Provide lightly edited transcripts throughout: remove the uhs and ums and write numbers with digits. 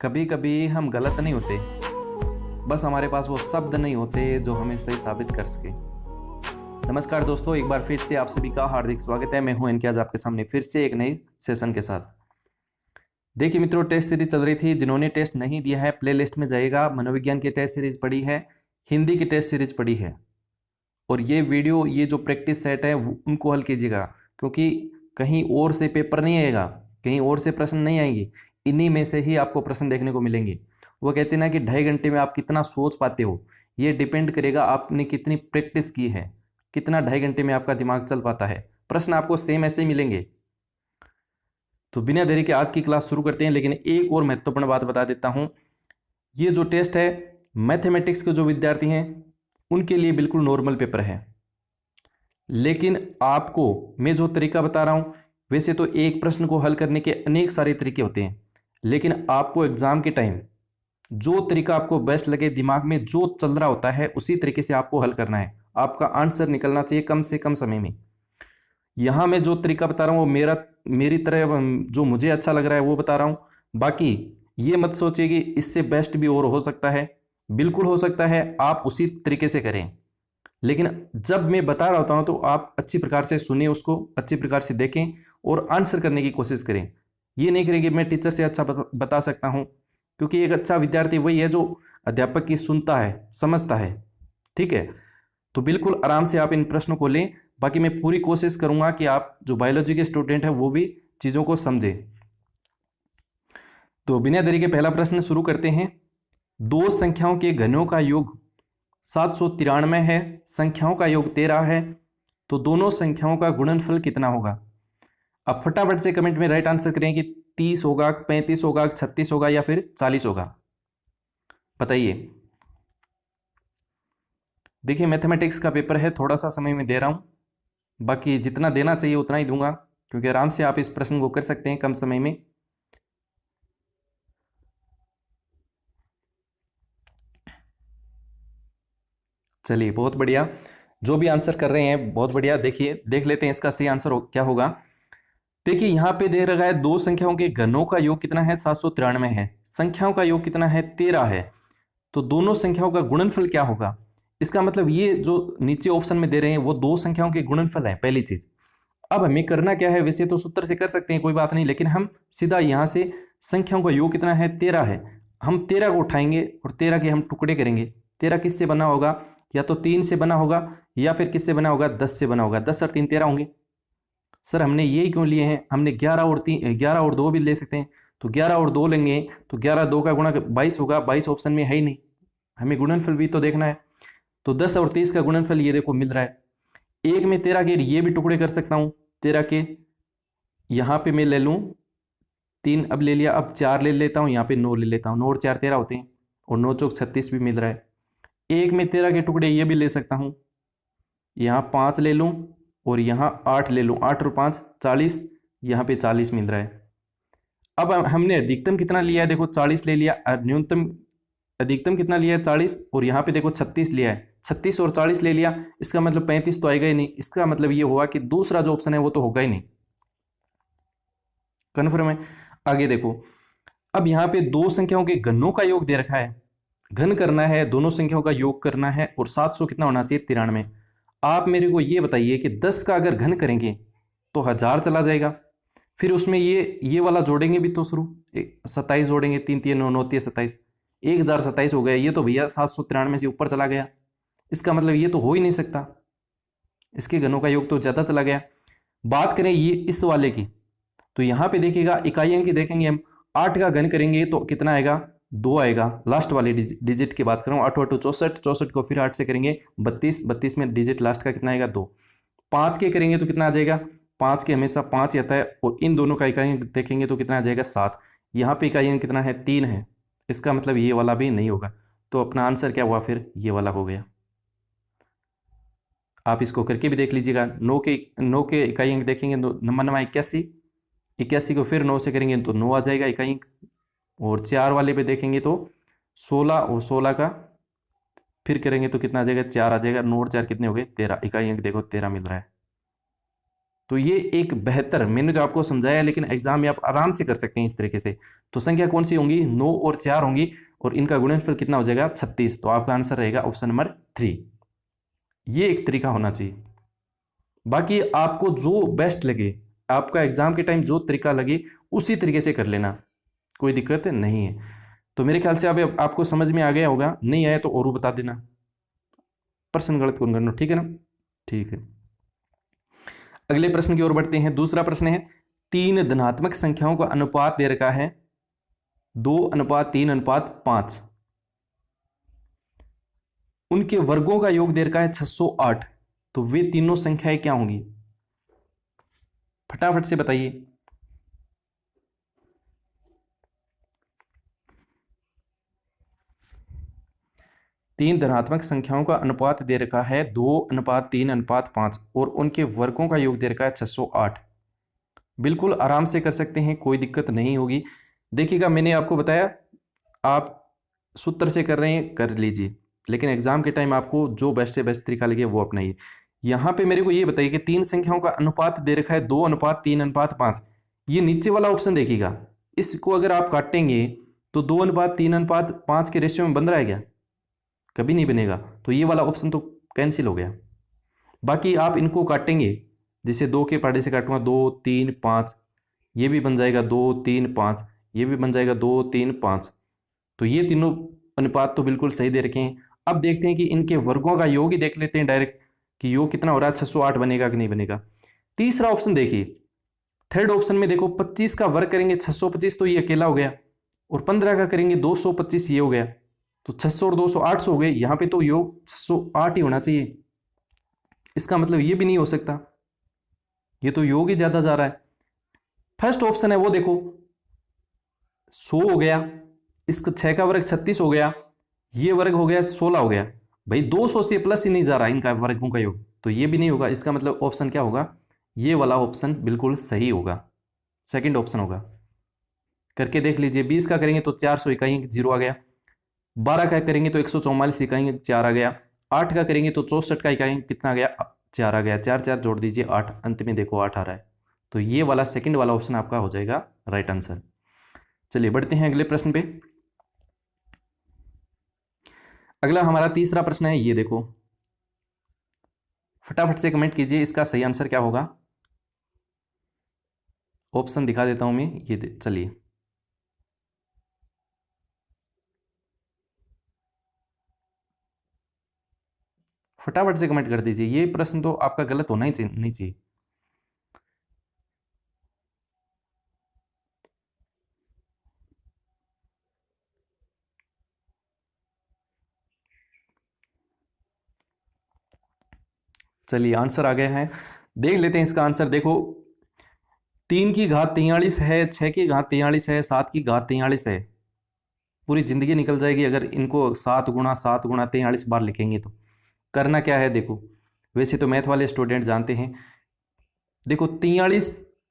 कभी कभी हम गलत नहीं होते, बस हमारे पास वो शब्द नहीं होते जो हमें सही साबित कर सके। नमस्कार दोस्तों, एक बार फिर से आप सभी का हार्दिक स्वागत है। मैं हूं इनके आपके सामने फिर से एक नई सेशन के साथ। देखिए मित्रों, टेस्ट सीरीज चल रही थी। जिन्होंने टेस्ट नहीं दिया है प्लेलिस्ट में जाइएगा। मनोविज्ञान की टेस्ट सीरीज पड़ी है, हिंदी की टेस्ट सीरीज पड़ी है, और ये वीडियो, ये जो प्रैक्टिस सेट है उनको हल कीजिएगा, क्योंकि कहीं और से पेपर नहीं आएगा, कहीं और से प्रश्न नहीं आएंगे, इन्हीं में से ही आपको प्रश्न देखने को मिलेंगे। वो कहते हैं ना कि 2.5 घंटे में आप कितना सोच पाते हो, ये डिपेंड करेगा आपने कितनी प्रैक्टिस की है, कितना 2.5 घंटे में आपका दिमाग चल पाता है। प्रश्न आपको सेम ऐसे ही मिलेंगे। तो बिना देरी के आज की क्लास शुरू करते हैं। लेकिन एक और महत्वपूर्ण बात बता देता हूं, ये जो टेस्ट है मैथमेटिक्स के जो विद्यार्थी हैं उनके लिए बिल्कुल नॉर्मल पेपर है। लेकिन आपको मैं जो तरीका बता रहा हूं, वैसे तो एक प्रश्न को हल करने के अनेक सारे तरीके होते हैं, लेकिन आपको एग्जाम के टाइम जो तरीका आपको बेस्ट लगे, दिमाग में जो चल रहा होता है उसी तरीके से आपको हल करना है। आपका आंसर निकलना चाहिए कम से कम समय में। यहां मैं जो तरीका बता रहा हूं वो मेरी तरह जो मुझे अच्छा लग रहा है वो बता रहा हूं। बाकी ये मत सोचिए कि इससे बेस्ट भी और हो सकता है, बिल्कुल हो सकता है, आप उसी तरीके से करें। लेकिन जब मैं बता रहा होता हूं तो आप अच्छी प्रकार से सुनिए, उसको अच्छी प्रकार से देखें और आंसर करने की कोशिश करें। ये नहीं करें कि मैं टीचर से अच्छा बता सकता हूं, क्योंकि एक अच्छा विद्यार्थी वही है जो अध्यापक की सुनता है, समझता है। ठीक है, तो बिल्कुल आराम से आप इन प्रश्नों को लें। बाकी मैं पूरी कोशिश करूंगा कि आप जो बायोलॉजी के स्टूडेंट हैं वो भी चीज़ों को समझें। तो बिना देरी के पहला प्रश्न शुरू करते हैं। दो संख्याओं के घनों का योग 793 है, संख्याओं का योग 13 है, तो दोनों संख्याओं का गुणनफल कितना होगा? अब फटाफट से कमेंट में राइट आंसर करें कि 30 होगा, 35 होगा, 36 होगा या फिर 40 होगा। बताइए। देखिए मैथमेटिक्स का पेपर है, थोड़ा सा समय में दे रहा हूं, बाकी जितना देना चाहिए उतना ही दूंगा, क्योंकि आराम से आप इस प्रश्न को कर सकते हैं कम समय में। चलिए बहुत बढ़िया, जो भी आंसर कर रहे हैं बहुत बढ़िया। देखिए देख लेते हैं इसका सही आंसर क्या होगा। देखिए यहां पे दे रखा है दो संख्याओं के घनों का योग कितना है, 793 है, संख्याओं का योग कितना है, 13 है, तो दोनों संख्याओं का गुणनफल क्या होगा? इसका मतलब ये जो नीचे ऑप्शन में दे रहे हैं वो दो संख्याओं के गुणनफल है, पहली चीज। अब हमें करना क्या है, वैसे तो सूत्र से कर सकते हैं कोई बात नहीं, लेकिन हम सीधा यहां से संख्याओं का योग कितना है, 13 है, हम 13 को उठाएंगे और 13 के हम टुकड़े करेंगे। 13 किससे बना होगा? या तो 3 से बना होगा या फिर किससे बना होगा, 10 से बना होगा। 10 और 3 13 होंगे। सर हमने यही क्यों लिए हैं, हमने 11 और 2 भी ले सकते हैं। तो 11 और 2 लेंगे तो 11 2 का गुणा 22 होगा। 22 ऑप्शन में है ही नहीं, हमें गुणनफल भी तो देखना है। तो 10 और 30 का गुणनफल ये देखो मिल रहा है। एक में 13 के ये भी टुकड़े कर सकता हूं, 13 के यहां पे मैं ले लूं 3, अब ले लिया, अब 4 ले लेता हूं, यहाँ पे 9 ले लेता हूं। 9 और 4 13 होते हैं, और 9 चौक 36 भी मिल रहा है। एक में 13 के टुकड़े ये भी ले सकता हूं, यहाँ 5 ले लूं और यहाँ 8 ले लूं, 8 और 5 40, यहाँ पे 40 मिल रहा है। अब हमने अधिकतम कितना लिया है, देखो 40 ले लिया, न्यूनतम अधिकतम कितना लिया है, 40, और यहाँ पे देखो 36 लिया है, 36 और 40 ले लिया, इसका मतलब 35 तो आएगा ही नहीं। इसका मतलब ये हुआ कि दूसरा जो ऑप्शन है वो तो होगा ही नहीं। कन्फर्म है? आगे देखो, अब यहाँ पे दो संख्याओं के घनों का योग दे रखा है, घन करना है, दोनों संख्याओं का योग करना है, और 700 कितना होना चाहिए, 93। आप मेरे को ये बताइए कि 10 का अगर घन करेंगे तो 1000 चला जाएगा, फिर उसमें ये वाला जोड़ेंगे भी तो शुरू 27 जोड़ेंगे, 3 3 9 9 27, 1027 हो गया। ये तो भैया 793 से ऊपर चला गया, इसका मतलब ये तो हो ही नहीं सकता, इसके घनों का योग तो ज्यादा चला गया। बात करें ये इस वाले की, तो यहां पे देखिएगा इकाई अंक देखेंगे हम, 8 का घन करेंगे तो कितना आएगा, 2 आएगा। लास्ट वाले डिजिट की बात करूं, 8 8 64, 64 को फिर 8 से करेंगे 32, 32 में डिजिट लास्ट का कितना आएगा, 2। 5 के करेंगे तो कितना आ जाएगा, 5 के हमेशा 5 ही आता है, और इन दोनों का इकाई अंक देखेंगे तो कितना आ जाएगा, 7। यहाँ पे इकाई अंक कितना है, 3 है, इसका मतलब ये वाला भी नहीं होगा। तो अपना आंसर क्या हुआ, फिर ये वाला हो गया। आप इसको करके भी देख लीजिएगा। 9 के इकाई अंक देखेंगे तो नंबर 81, 81 को फिर 9 से करेंगे तो 9 आ जाएगा इकाई अंक, और 4 वाले पे देखेंगे तो 16, और 16 का फिर करेंगे तो कितना आ जाएगा, 4 आ जाएगा। 9 और 4 कितने हो गए, 13, इकाई अंक देखो 13 मिल रहा है। तो ये एक बेहतर, मैंने तो आपको समझाया लेकिन एग्जाम में आप आराम से कर सकते हैं इस तरीके से। तो संख्या कौन सी होंगी, 9 और 4 होंगी और इनका गुणनफल कितना हो जाएगा, 36। तो आपका आंसर रहेगा ऑप्शन नंबर 3। ये एक तरीका होना चाहिए। बाकी आपको जो बेस्ट लगे, आपका एग्जाम के टाइम जो तरीका लगे उसी तरीके से कर लेना, कोई दिक्कत नहीं है। तो मेरे ख्याल से अब आपको समझ में आ गया होगा, नहीं आया तो और बता देना, प्रश्न गलत कौन करना, ठीक है ना। ठीक है, अगले प्रश्न की ओर बढ़ते हैं। दूसरा प्रश्न है, 3 धनात्मक संख्याओं का अनुपात दे रखा है 2:3:5, उनके वर्गों का योग दे रखा है 608। तो वे तीनों संख्याएं क्या होंगी, फटाफट से बताइए। 3 धनात्मक संख्याओं का अनुपात दे रखा है 2:3:5 और उनके वर्गों का योग दे रखा है 608। बिल्कुल आराम से कर सकते हैं, कोई दिक्कत नहीं होगी। देखिएगा, मैंने आपको बताया आप सूत्र से कर रहे हैं कर लीजिए, लेकिन एग्जाम के टाइम आपको जो बेस्ट से बेस्ट तरीका लगे वो अपनाइए। यहाँ पे मेरे को ये बताइए कि 3 संख्याओं का अनुपात दे रखा है 2:3:5। ये नीचे वाला ऑप्शन देखिएगा, इसको अगर आप काटेंगे तो 2:3:5 के रेशियो में बन रहा है क्या, कभी नहीं बनेगा। तो ये वाला ऑप्शन तो कैंसिल हो गया। बाकी आप इनको काटेंगे, जैसे 2 के पहाड़े से काटूंगा 2 3 5, ये भी बन जाएगा 2 3 5, ये भी बन जाएगा 2 3 5। तो ये तीनों अनुपात तो बिल्कुल सही दे रखे हैं। अब देखते हैं कि इनके वर्गों का योग ही देख लेते हैं डायरेक्ट, कि योग कितना हो रहा है, 608 बनेगा कि नहीं बनेगा। तीसरा ऑप्शन देखिए, थर्ड ऑप्शन में देखो, 25 का वर्ग करेंगे 625, तो ये अकेला हो गया, और 15 का करेंगे 225, ये हो गया। तो 600 और 200 800 हो गए। यहां पे तो योग 608 ही होना चाहिए, इसका मतलब ये भी नहीं हो सकता, ये तो योग ही ज्यादा जा रहा है। फर्स्ट ऑप्शन है वो देखो, 100 हो गया, इसका 6 का वर्ग 36 हो गया, ये वर्ग हो गया 16 हो गया। भाई 200 से प्लस ही नहीं जा रहा इनका वर्गों का योग, तो ये भी नहीं होगा। इसका मतलब ऑप्शन क्या होगा, ये वाला ऑप्शन बिल्कुल सही होगा, सेकंड ऑप्शन होगा। करके देख लीजिए, 20 का करेंगे तो 400 इकाई 0 आ गया, 12 का करेंगे तो 144 इकाई 4 आ गया, 8 का करेंगे तो 64 का इकाई कितना आ गया, 4 आ गया। 4 4 जोड़ दीजिए 8, अंत में देखो 8 आ रहा है। तो ये वाला सेकंड वाला ऑप्शन आपका हो जाएगा राइट आंसर। चलिए बढ़ते हैं अगले प्रश्न पे। अगला हमारा तीसरा प्रश्न है, ये देखो, फटाफट से कमेंट कीजिए इसका सही आंसर क्या होगा। ऑप्शन दिखा देता हूं मैं, ये चलिए, फटाफट से कमेंट कर दीजिए। ये प्रश्न तो आपका गलत होना ही नहीं चाहिए। चलिए आंसर आ गया है, देख लेते हैं इसका आंसर। देखो, 3 की घात 43 है, 6 की घात 43 है, 7 की घात 43 है। पूरी जिंदगी निकल जाएगी अगर इनको 7 × 7 × 43 बार लिखेंगे। तो करना क्या है, देखो, वैसे तो मैथ वाले स्टूडेंट जानते हैं। देखो 43,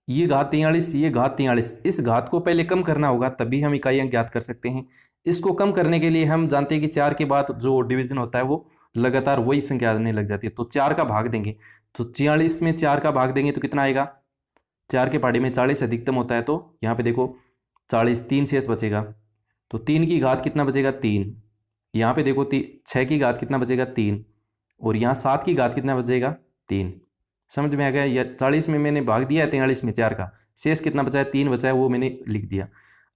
ये घात 43, ये घात 43, इस घात को पहले कम करना होगा, तभी हम इकाइयां ज्ञात कर सकते हैं। इसको कम करने के लिए हम जानते हैं कि 4 के बाद जो डिवीजन होता है वो लगातार वही संख्या आने लग जाती है। तो 4 का भाग देंगे, तो 46 में 4 का भाग देंगे तो कितना आएगा, 4 के पहाड़े में 40 अधिकतम होता है। तो यहाँ पे देखो 40, 3 शेष बचेगा, तो 3 की घात कितना बचेगा, 3। यहाँ पे देखो 6 की घात कितना बचेगा, 3, और यहाँ 7 की घात कितना बचेगा, 3। समझ में आ गया। या 40 में मैंने भाग दिया है 43 में 4 का, शेष कितना बचा है, 3 बचा है, वो मैंने लिख दिया।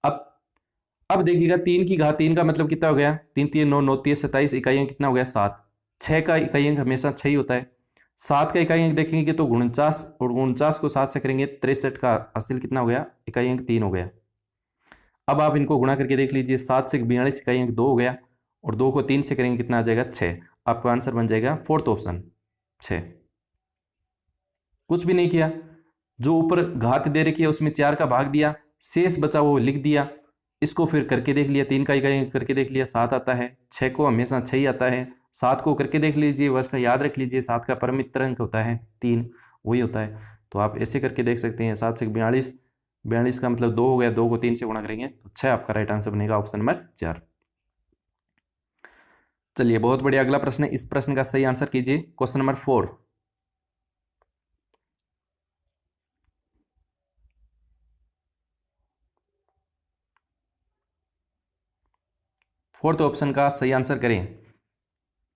अब देखिएगा, 3 की घात 3 का मतलब कितना हो गया, 3 3 9 9 3 27 इकाइयाँ कितना हो गया, 7। 6 का इकाई अंक हमेशा 6 ही होता है। 7 का इकाई अंक देखेंगे तो 49, और 49 को 7 से करेंगे 63 का हासिल कितना हो गया, इकाई अंक 3 हो गया। अब आप इनको गुणा करके देख लीजिए, 7 से 42 इकाई अंक 2 हो गया, और 2 को 3 से करेंगे कितना आ जाएगा, 6। आपका आंसर बन जाएगा फोर्थ ऑप्शन 6। कुछ भी नहीं किया, जो ऊपर घात दे रखी है उसमें 4 का भाग दिया, शेष बचा वो लिख दिया। इसको फिर करके देख लिया, 3 का इकाई करके देख लिया, 7 आता है। 6 को हमेशा 6 ही आता है। 7 को करके देख लीजिए, वर्षा याद रख लीजिए, 7 का परम मित्र अंक होता है 3, वही होता है। तो आप ऐसे करके देख सकते हैं। 7 से 42, 42 का मतलब 2 हो गया, 2 को 3 से गुणा करेंगे तो 6 आपका राइट आंसर बनेगा, ऑप्शन नंबर 4। चलिए बहुत बढ़िया, अगला प्रश्न है, इस प्रश्न का सही आंसर कीजिए, क्वेश्चन नंबर 4। फोर्थ ऑप्शन का सही आंसर करें।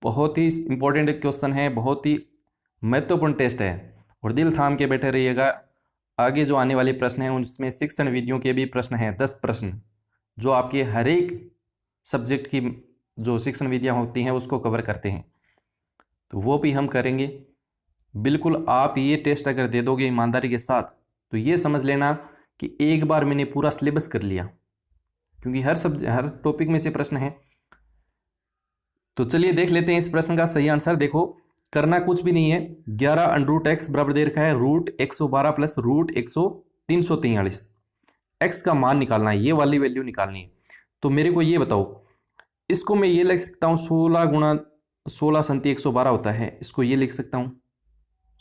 बहुत ही इंपॉर्टेंट क्वेश्चन है, बहुत ही महत्वपूर्ण टेस्ट है और दिल थाम के बैठे रहिएगा। आगे जो आने वाले प्रश्न हैं उनमें शिक्षण विधियों के भी प्रश्न हैं, 10 प्रश्न जो आपके हर एक सब्जेक्ट की जो शिक्षण विधियां होती हैं उसको कवर करते हैं, तो वो भी हम करेंगे। बिल्कुल आप ये टेस्ट अगर दे दोगे ईमानदारी के साथ तो ये समझ लेना कि एक बार मैंने पूरा सिलेबस कर लिया, क्योंकि हर टॉपिक में से प्रश्न है। तो चलिए देख लेते हैं इस प्रश्न का सही आंसर। देखो, करना कुछ भी नहीं है। 11 अंडर एक्स बराबर दे रखा है रूट 112 प्लस रूट 343। एक्स का मान निकालना है, ये वाली वैल्यू निकालनी है। तो मेरे को ये बताओ, इसको मैं ये लिख सकता हूँ 16 गुणा 16 संति 112 होता है, इसको ये लिख सकता हूँ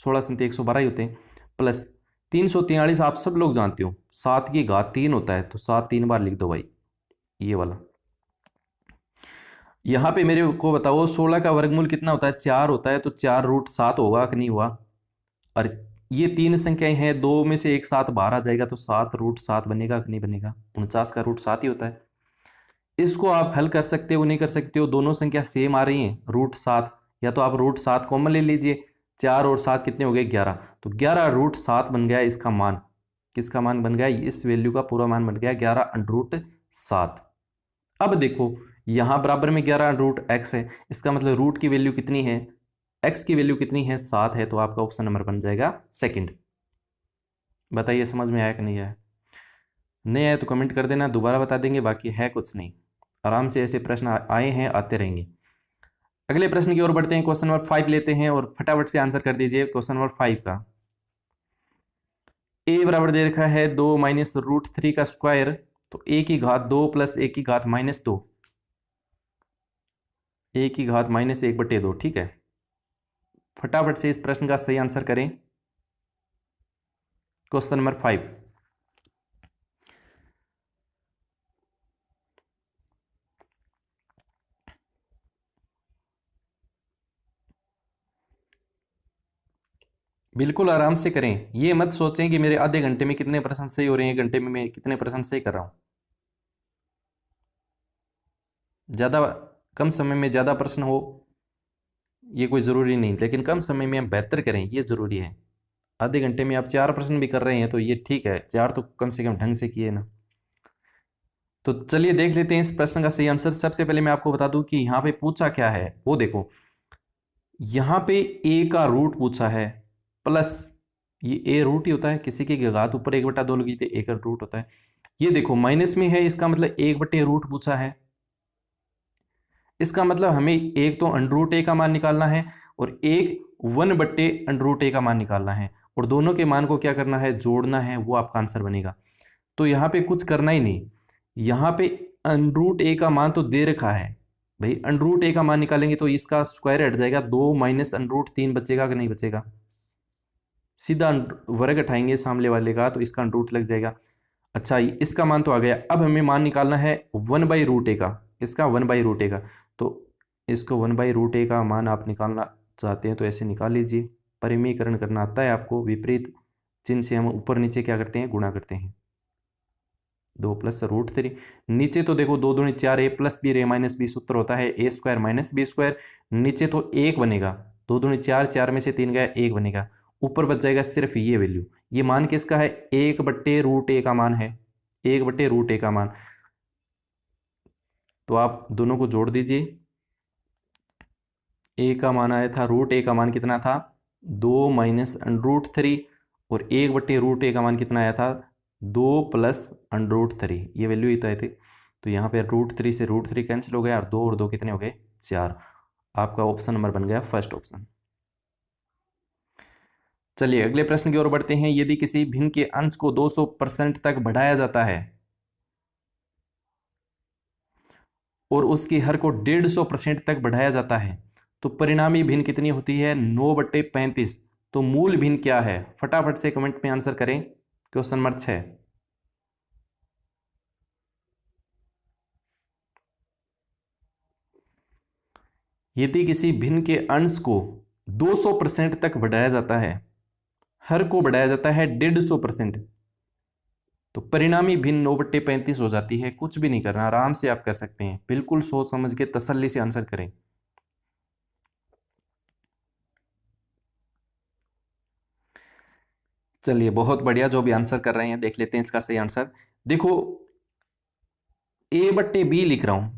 16 संति 112 ही होते हैं, प्लस 343 आप सब लोग जानते हो 7 की घात 3 होता है, तो 7 3 बार लिख दो भाई, ये वाला। यहां पे मेरे को बताओ 16 का वर्गमूल कितना होता है, 4 होता है, तो 4 रूट 7 होगा कि नहीं हुआ। और ये तीन संख्याएं हैं, दो में से एक 7 बाहर आ जाएगा, तो 7 रूट 7 बनेगा कि नहीं बनेगा। 49 का रूट 7 ही होता है। इसको आप हल कर सकते हो, नहीं कर सकते हो, दोनों संख्या सेम आ रही हैं रूट 7, या तो आप रूट 7 कॉमन ले लीजिए। 4 और 7 कितने हो गए 11, तो 11 रूट 7 बन गया इसका मान। किसका मान बन गया, इस वैल्यू का पूरा मान बन गया 11 अंडर रूट 7। अब देखो यहां बराबर में 11 रूट एक्स है, इसका मतलब रूट की वैल्यू कितनी है, एक्स की वैल्यू कितनी है 7 है, तो आपका ऑप्शन नंबर बन जाएगा सेकंड। बताइए समझ में आया कि नहीं आया? नहीं आया तो कमेंट कर देना, दोबारा बता देंगे, बाकी है कुछ नहीं। आराम से ऐसे प्रश्न आए हैं, आते रहेंगे। अगले प्रश्न की ओर बढ़ते हैं, क्वेश्चन नंबर 5 लेते हैं और फटाफट से आंसर कर दीजिए क्वेश्चन नंबर 5 का। ए बराबर दे रखा है 2 माइनस रूट 3 का स्क्वायर, तो ए की घात 2 प्लस ए की घात -2, ए की घात -1/2, ठीक है। फटाफट से इस प्रश्न का सही आंसर करें, क्वेश्चन नंबर 5। बिल्कुल आराम से करें, ये मत सोचें कि मेरे आधे घंटे में कितने प्रश्न सही हो रहे हैं, घंटे में मैं कितने प्रश्न सही कर रहा हूं। ज़्यादा कम समय में ज़्यादा प्रश्न हो ये कोई ज़रूरी नहीं, लेकिन कम समय में हम बेहतर करें ये ज़रूरी है। आधे घंटे में आप 4 प्रश्न भी कर रहे हैं तो ये ठीक है, 4 तो कम से कम ढंग से किए ना। तो चलिए देख लेते हैं इस प्रश्न का सही आंसर। सबसे पहले मैं आपको बता दूं कि यहाँ पे पूछा क्या है, वो देखो यहाँ पे ए का रूट पूछा है, प्लस ये ए रूट ही होता है, किसी की घात ऊपर 1/2 लगी थी, ए का रूट होता है। ये देखो माइनस में है, इसका मतलब 1/रूट पूछा है। इसका मतलब हमें एक तो अंडर रूट ए का मान निकालना है और एक 1/अंडर रूट ए का मान निकालना है, और दोनों के मान को क्या करना है, जोड़ना है, वो आपका आंसर बनेगा। तो यहाँ पे कुछ करना ही नहीं, यहाँ पे अंडर रूट ए का मान तो दे रखा है भाई, अंडर रूट ए का मान निकालेंगे तो इसका स्क्वायर हट जाएगा, 2 माइनस अंडर रूट 3 बचेगा कि नहीं बचेगा। सीधा वर्ग उठाएंगे सामने वाले का तो इसका अंडर रूट लग जाएगा। अच्छा इसका मान तो आ गया, अब हमें मान निकालना है 1/रूट ए का, इसका 1/रूट ए का। तो इसको 1/रूट ए का मान आप निकालना चाहते हैं तो ऐसे निकाल लीजिए। परिमीकरण करना आता है आपको, विपरीत चिन्ह से हम ऊपर नीचे क्या करते हैं, गुणा करते हैं। 2 प्लस रूट 3, नीचे तो देखो 2 दूनी 4, ए प्लस बी रे माइनस बी सूत्र होता है ए स्क्वायर माइनस बी स्क्वायर, नीचे तो 1 बनेगा, 2 दूनी 4, 4 में से 3 गया 1 बनेगा, ऊपर बच जाएगा सिर्फ ये वैल्यू। ये मान किसका है, 1/रूट ए का मान है, 1/रूट ए का मान। तो आप दोनों को जोड़ दीजिए, ए का मान आया था, रूट ए का मान कितना था 2 माइनस अंडर रूट 3, और 1/रूट ए का मान कितना आया था 2 प्लस अंडर रूट 3, ये वैल्यू ही तो आई थी। तो यहाँ पे रूट 3 से रूट 3 कैंसिल हो गया, और 2 कितने हो गए 4। आपका ऑप्शन नंबर बन गया फर्स्ट ऑप्शन। चलिए अगले प्रश्न की ओर बढ़ते हैं। यदि किसी भिन्न के अंश को 200% तक बढ़ाया जाता है और उसकी हर को 150% तक बढ़ाया जाता है तो परिणामी भिन्न कितनी होती है, 9/35। तो मूल भिन्न क्या है, फटाफट से कमेंट में आंसर करें, क्वेश्चन नंबर 6। यदि किसी भिन्न के अंश को 200% तक बढ़ाया जाता है, हर को बढ़ाया जाता है 150%, तो परिणामी भिन्न 9/35 हो जाती है। कुछ भी नहीं करना, आराम से आप कर सकते हैं, बिल्कुल सोच समझ के तसल्ली से आंसर करें। चलिए बहुत बढ़िया, जो भी आंसर कर रहे हैं देख लेते हैं इसका सही आंसर। देखो A/B लिख रहा हूं,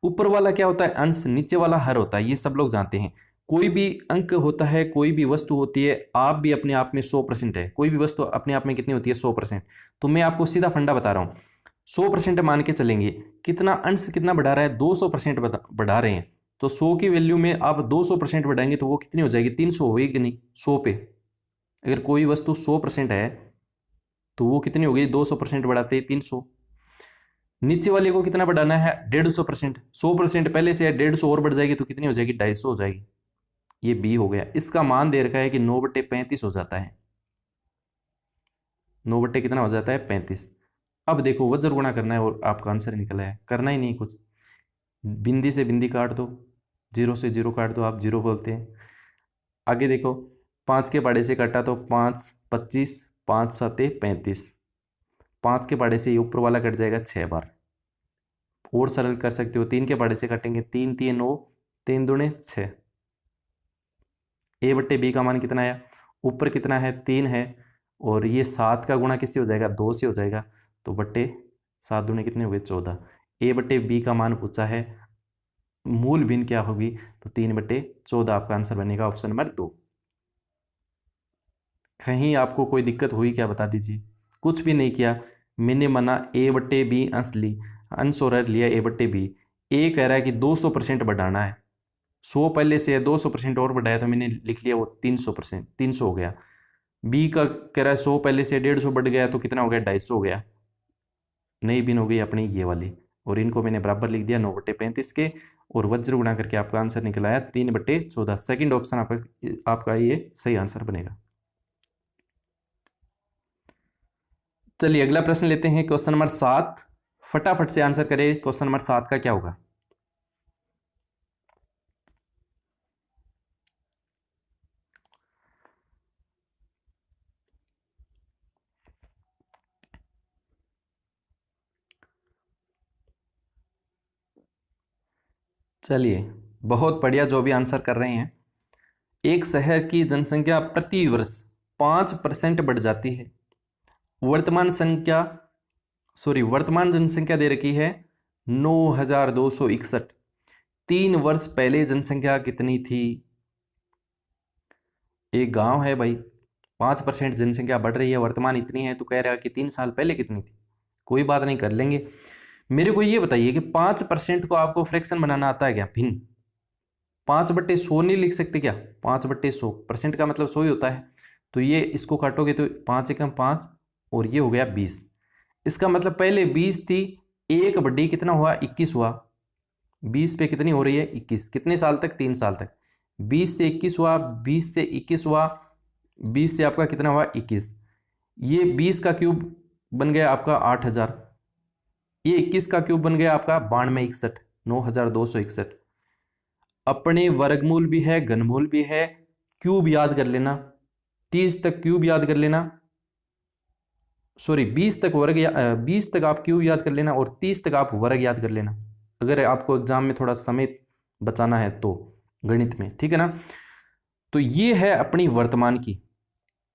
ऊपर वाला क्या होता है अंश, नीचे वाला हर होता है, ये सब लोग जानते हैं। कोई भी अंक होता है, कोई भी वस्तु होती है, आप भी अपने आप में 100% है, कोई भी वस्तु अपने आप में कितनी होती है 100%। तो मैं आपको सीधा फंडा बता रहा हूं, 100% मान के चलेंगे, कितना अंश कितना बढ़ा रहा है 200% बढ़ा रहे हैं। तो 100 की वैल्यू में आप 200% बढ़ाएंगे तो वो कितनी हो जाएगी 300 होगी कि नहीं, 100 पे अगर कोई वस्तु 100% है तो वो कितनी होगी 200% बढ़ाते 300। नीचे वाले को कितना बढ़ाना है 150%, 100% पहले से है, 150 और बढ़ जाएगी तो कितनी हो जाएगी 250 हो जाएगी। ये बी हो गया। इसका मान दे रखा है कि 9/35 हो जाता है, 9 बट्टे कितना हो जाता है 35। अब देखो वज्र गुणा करना है और आपका आंसर निकला है, करना ही नहीं कुछ, बिंदी से बिंदी काट दो, जीरो से जीरो काट दो, आप जीरो बोलते हैं। आगे देखो 5 के पाड़े से काटा तो 5 25, 5 7 35, 5 के पाड़े से ये ऊपर वाला कट जाएगा 6 बार। और सरल कर सकते हो, 3 के पाड़े से काटेंगे 3 3 9, 3 दूने 6। A/B का मान कितना आया, ऊपर कितना है 3 है, और ये 7 का गुणा किससे हो जाएगा 2 से हो जाएगा, तो बट्टे 7 दूने कितने हो गए 14। A/B का मान पूछा है, मूल भिन्न क्या होगी, तो 3/14 आपका आंसर बनेगा ऑप्शन नंबर 2। कहीं आपको कोई दिक्कत हुई क्या बता दीजिए। कुछ भी नहीं किया, मैंने मना A/B अंश ली, अंश और हर लिया A/B। ए कह रहा है कि 200% बढ़ाना है, 100 पहले से है, 200% और बढ़ाया तो मैंने लिख लिया वो 300%, 300 हो गया। बी का कह रहा है 100 पहले से 150 बढ़ गया तो कितना हो गया 250 हो गया। नई बिन हो गई अपनी ये वाली, और इनको मैंने बराबर लिख दिया 9/35 के, और वज्र गुणा करके आपका आंसर निकल आया 3/14। सेकंड ऑप्शन आपका ये सही आंसर बनेगा। चलिए अगला प्रश्न लेते हैं, क्वेश्चन नंबर 7। फटाफट से आंसर करें, क्वेश्चन नंबर 7 का क्या होगा। चलिए बहुत बढ़िया, जो भी आंसर कर रहे हैं। एक शहर की जनसंख्या प्रति वर्ष 5% बढ़ जाती है। वर्तमान संख्या वर्तमान जनसंख्या दे रखी है 9,261। 3 वर्ष पहले जनसंख्या कितनी थी। एक गांव है भाई, 5% जनसंख्या बढ़ रही है, वर्तमान इतनी है, तो कह रहा है कि 3 साल पहले कितनी थी। कोई बात नहीं, कर लेंगे। मेरे को ये बताइए कि 5% को आपको फ्रैक्शन बनाना आता है क्या, भिन्न। 5/100 नहीं लिख सकते क्या, 5/100, परसेंट का मतलब 100 ही होता है। तो ये इसको काटोगे तो 5 एकम 5, और ये हो गया 20। इसका मतलब पहले 20 थी, एक बड्डी कितना हुआ 21 हुआ। 20 पे कितनी हो रही है 21, कितने साल तक 3 साल तक। 20 से 21 हुआ, 20 से 21 हुआ, 20 से आपका कितना हुआ 21। ये 20 का क्यूब बन गया आपका 8,000, ये 21 का क्यूब बन गया आपका 9261, 9,261। अपने वर्गमूल भी है, घनमूल भी है, क्यूब याद कर लेना, 30 तक क्यूब याद कर लेना, 20 तक वर्ग 20 तक आप क्यूब याद कर लेना, और 30 तक आप वर्ग याद कर लेना, अगर आपको एग्जाम में थोड़ा समय बचाना है तो गणित में, ठीक है ना। तो ये है अपनी वर्तमान की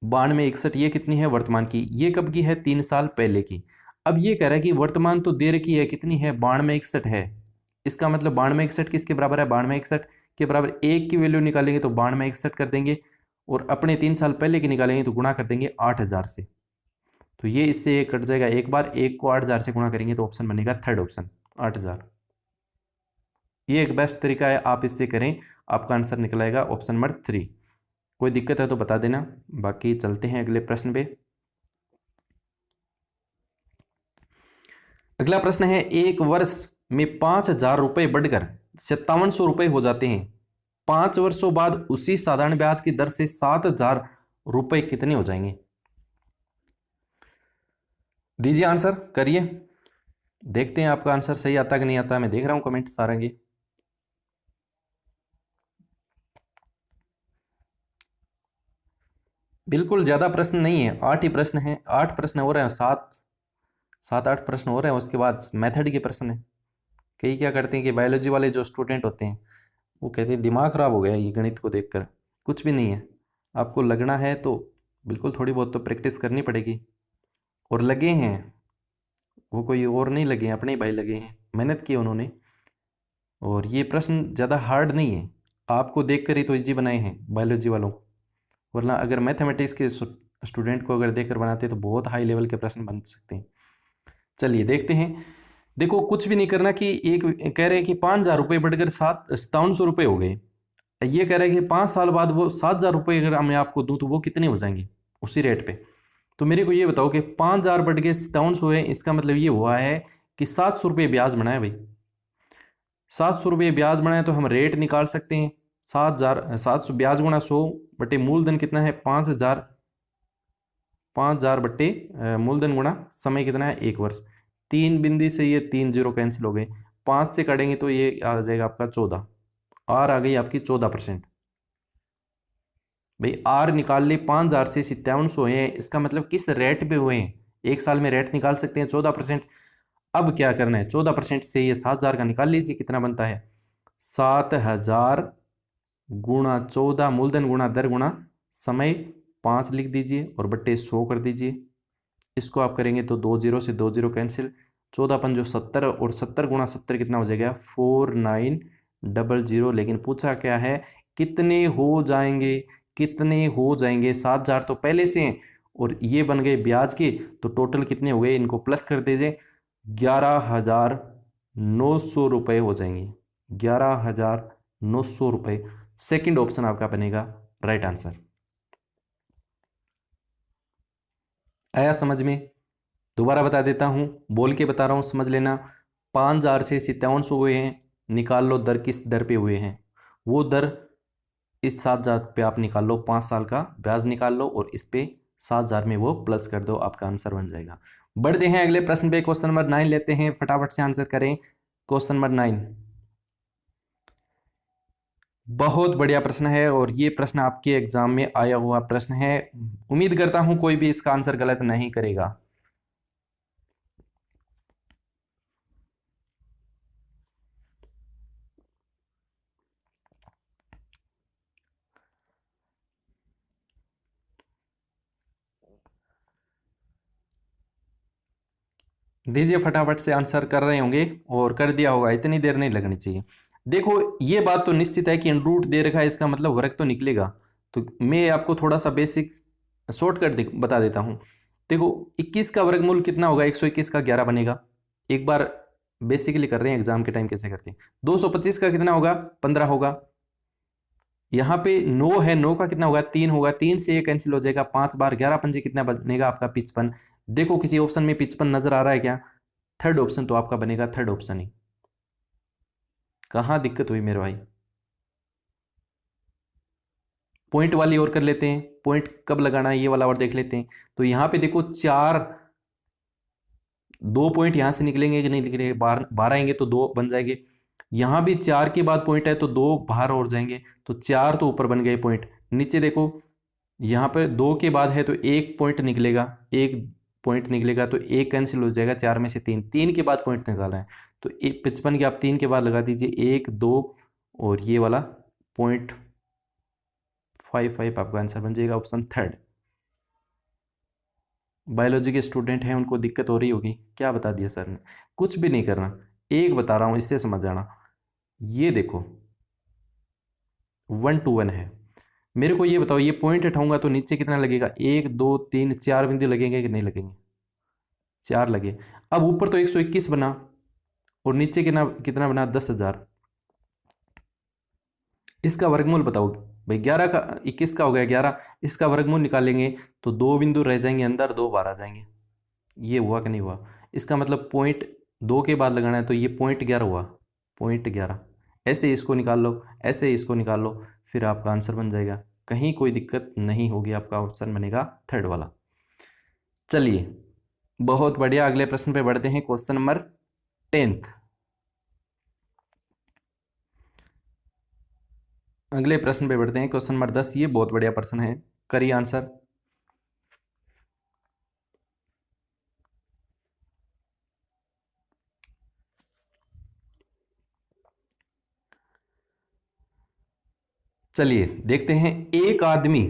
9261, ये कितनी है वर्तमान की, ये कब की है 3 साल पहले की। अब ये कह रहा है कि वर्तमान तो दे रखी है कितनी है 9261 है, इसका मतलब 9261 किसके बराबर है, 9261 के बराबर 1 की वैल्यू निकालेंगे तो 9261 कर देंगे, और अपने 3 साल पहले की निकालेंगे तो गुणा कर देंगे 8,000 से। तो ये इससे कट जाएगा एक बार, 1 को 8,000 से गुणा करेंगे तो ऑप्शन बनेगा थर्ड ऑप्शन 8,000। ये एक बेस्ट तरीका है, आप इससे करें, आपका आंसर निकल आएगा ऑप्शन नंबर 3। कोई दिक्कत है तो बता देना, बाकी चलते हैं अगले प्रश्न पे। अगला प्रश्न है, एक वर्ष में 5,000 रुपए बढ़कर 5700 रुपए हो जाते हैं, 5 वर्षों बाद उसी साधारण ब्याज की दर से 7,000 रुपए कितने हो जाएंगे। दीजिए आंसर, करिए, देखते हैं आपका आंसर सही आता कि नहीं आता। मैं देख रहा हूं कमेंट सारेंगे। बिल्कुल ज्यादा प्रश्न नहीं है, 8 ही प्रश्न है, 8 प्रश्न हो रहे हैं, 7 7-8 प्रश्न हो रहे हैं, उसके बाद मेथड के प्रश्न है। कई क्या करते हैं कि बायोलॉजी वाले जो स्टूडेंट होते हैं वो कहते हैं दिमाग ख़राब हो गया ये गणित को देखकर। कुछ भी नहीं है, आपको लगना है तो बिल्कुल थोड़ी बहुत तो प्रैक्टिस करनी पड़ेगी। और लगे हैं, वो कोई और नहीं लगे हैं, अपने ही भाई लगे हैं, मेहनत की उन्होंने। और ये प्रश्न ज़्यादा हार्ड नहीं है, आपको देखकर ही तो इजी बनाए हैं बायोलॉजी वालों को, वरना अगर मैथमेटिक्स के स्टूडेंट को अगर देखकर बनाते तो बहुत हाई लेवल के प्रश्न बन सकते हैं। चलिए देखते हैं। देखो कुछ भी नहीं करना कि एक कह रहे हैं कि 5,000 रुपये बढ़कर 5700 रुपये हो गए। ये कह रहे हैं कि 5 साल बाद वो 7,000 रुपये अगर मैं आपको दूं तो वो कितने हो जाएंगे उसी रेट पे। तो मेरे को ये बताओ कि 5,000 बढ़ के 5700 है, इसका मतलब ये हुआ है कि 700 रुपये ब्याज बनाए भाई। 700 रुपये ब्याज बनाए तो हम रेट निकाल सकते हैं। 7,000 ब्याज गुणा 100 बटे मूलधन कितना है 5,000। 5,000 बट्टे मूलधन गुणा समय कितना है 1 वर्ष। 3 बिंदी से ये 3 जीरो कैंसिल हो गए, 5 से काटेंगे तो ये आ जाएगा आपका 14। आर आ गई आपकी 14%। भाई आर निकाल ली, 5,000 से 5700 हुए हैं, इसका मतलब किस रेट पे हुए हैं। एक साल में रेट निकाल सकते हैं 14%। अब क्या करना है, 14% से ये 7,000 का निकाल लीजिए, कितना बनता है 7,000 गुणा 14 मूलधन गुणा दर गुणा समय 5 लिख दीजिए और बट्टे 100 कर दीजिए। इसको आप करेंगे तो 2 जीरो से 2 जीरो कैंसिल, 14 पंजो 70 और 70 गुणा 70 कितना हो जाएगा 4900। लेकिन पूछा क्या है कितने हो जाएंगे, कितने हो जाएंगे। 7,000 तो पहले से हैं और ये बन गए ब्याज के, तो टोटल कितने हुए इनको प्लस कर दीजिए, 11,900 रुपये हो जाएंगे। 11,900 रुपये। सेकेंड ऑप्शन आपका बनेगा राइट आंसर। आया समझ में? दोबारा बता देता हूँ, बोल के बता रहा हूँ, समझ लेना। 5,000 से 5700 हुए हैं, निकाल लो दर किस दर पे हुए हैं। वो दर इस 7,000 पे आप निकाल लो, 5 साल का ब्याज निकाल लो और इस पे 7,000 में वो प्लस कर दो, आपका आंसर बन जाएगा। बढ़ते हैं अगले प्रश्न पे, क्वेश्चन नंबर 9 लेते हैं, फटाफट से आंसर करें। क्वेश्चन नंबर 9 बहुत बढ़िया प्रश्न है और ये प्रश्न आपके एग्जाम में आया हुआ प्रश्न है। उम्मीद करता हूं कोई भी इसका आंसर गलत नहीं करेगा। दीजिए फटाफट से, आंसर कर रहे होंगे और कर दिया होगा, इतनी देर नहीं लगनी चाहिए। देखो ये बात तो निश्चित है कि रूट दे रखा है, इसका मतलब वर्ग तो निकलेगा। तो मैं आपको थोड़ा सा बेसिक शॉर्टकट बता देता हूँ। देखो 21 का वर्गमूल कितना होगा, 121 का 11 बनेगा। एक बार बेसिकली कर रहे हैं, एग्जाम के टाइम कैसे करते हैं। 225 का कितना होगा 15 होगा। यहाँ पे 9 है, 9 का कितना होगा 3 होगा, 3 से ये कैंसिल हो जाएगा, 5 बार 11 पंजे कितना बनेगा आपका 55। देखो किसी ऑप्शन में 55 नजर आ रहा है क्या? थर्ड ऑप्शन तो आपका बनेगा थर्ड ऑप्शन ही। कहाँ दिक्कत हुई मेरे भाई? पॉइंट वाली और कर लेते हैं, पॉइंट कब लगाना है ये वाला और देख लेते हैं। तो यहाँ पे देखो 4, 2 पॉइंट यहाँ से निकलेंगे कि नहीं निकलेंगे, 12 आएंगे तो 2 बन जाएंगे। यहाँ भी 4 के बाद पॉइंट है तो 2 बाहर और जाएंगे, तो 4 तो ऊपर बन गए पॉइंट। नीचे देखो यहाँ पर 2 के बाद है तो 1 पॉइंट निकलेगा, 1 पॉइंट निकलेगा तो 1 कैंसिल हो जाएगा, 4 में से 3, 3 के बाद पॉइंट निकालना है तो 55 के आप 3 के बाद लगा दीजिए, 1 2 और ये वाला पॉइंट 55 आपका आंसर बन जाएगा ऑप्शन थर्ड। बायोलॉजी के स्टूडेंट हैं उनको दिक्कत हो रही होगी, क्या बता दिया सर ने। कुछ भी नहीं करना, एक बता रहा हूँ इससे समझ जाना। ये देखो 1 to 1 है। मेरे को ये बताओ ये पॉइंट उठाऊंगा तो नीचे कितना लगेगा, 1 2 3 4 बिंदु लगेंगे कि नहीं लगेंगे? 4 लगे। अब ऊपर तो 121 बना और नीचे कितना कितना बना 10,000। इसका वर्गमूल बताओ भाई, 11 का 21 का हो गया 11, इसका वर्गमूल निकालेंगे तो 2 बिंदु रह जाएंगे अंदर, 2 बाहर आ जाएंगे। ये हुआ कि नहीं हुआ? इसका मतलब पॉइंट 2 के बाद लगाना है तो ये पॉइंट 11 हुआ, पॉइंट 11। ऐसे इसको निकाल लो, ऐसे इसको निकाल लो, फिर आपका आंसर बन जाएगा, कहीं कोई दिक्कत नहीं होगी, आपका ऑप्शन बनेगा थर्ड वाला। चलिए बहुत बढ़िया, अगले प्रश्न पे बढ़ते हैं, क्वेश्चन नंबर 10th। अगले प्रश्न पे बढ़ते हैं, क्वेश्चन नंबर 10। ये बहुत बढ़िया प्रश्न है, करिए आंसर। चलिए देखते हैं। एक आदमी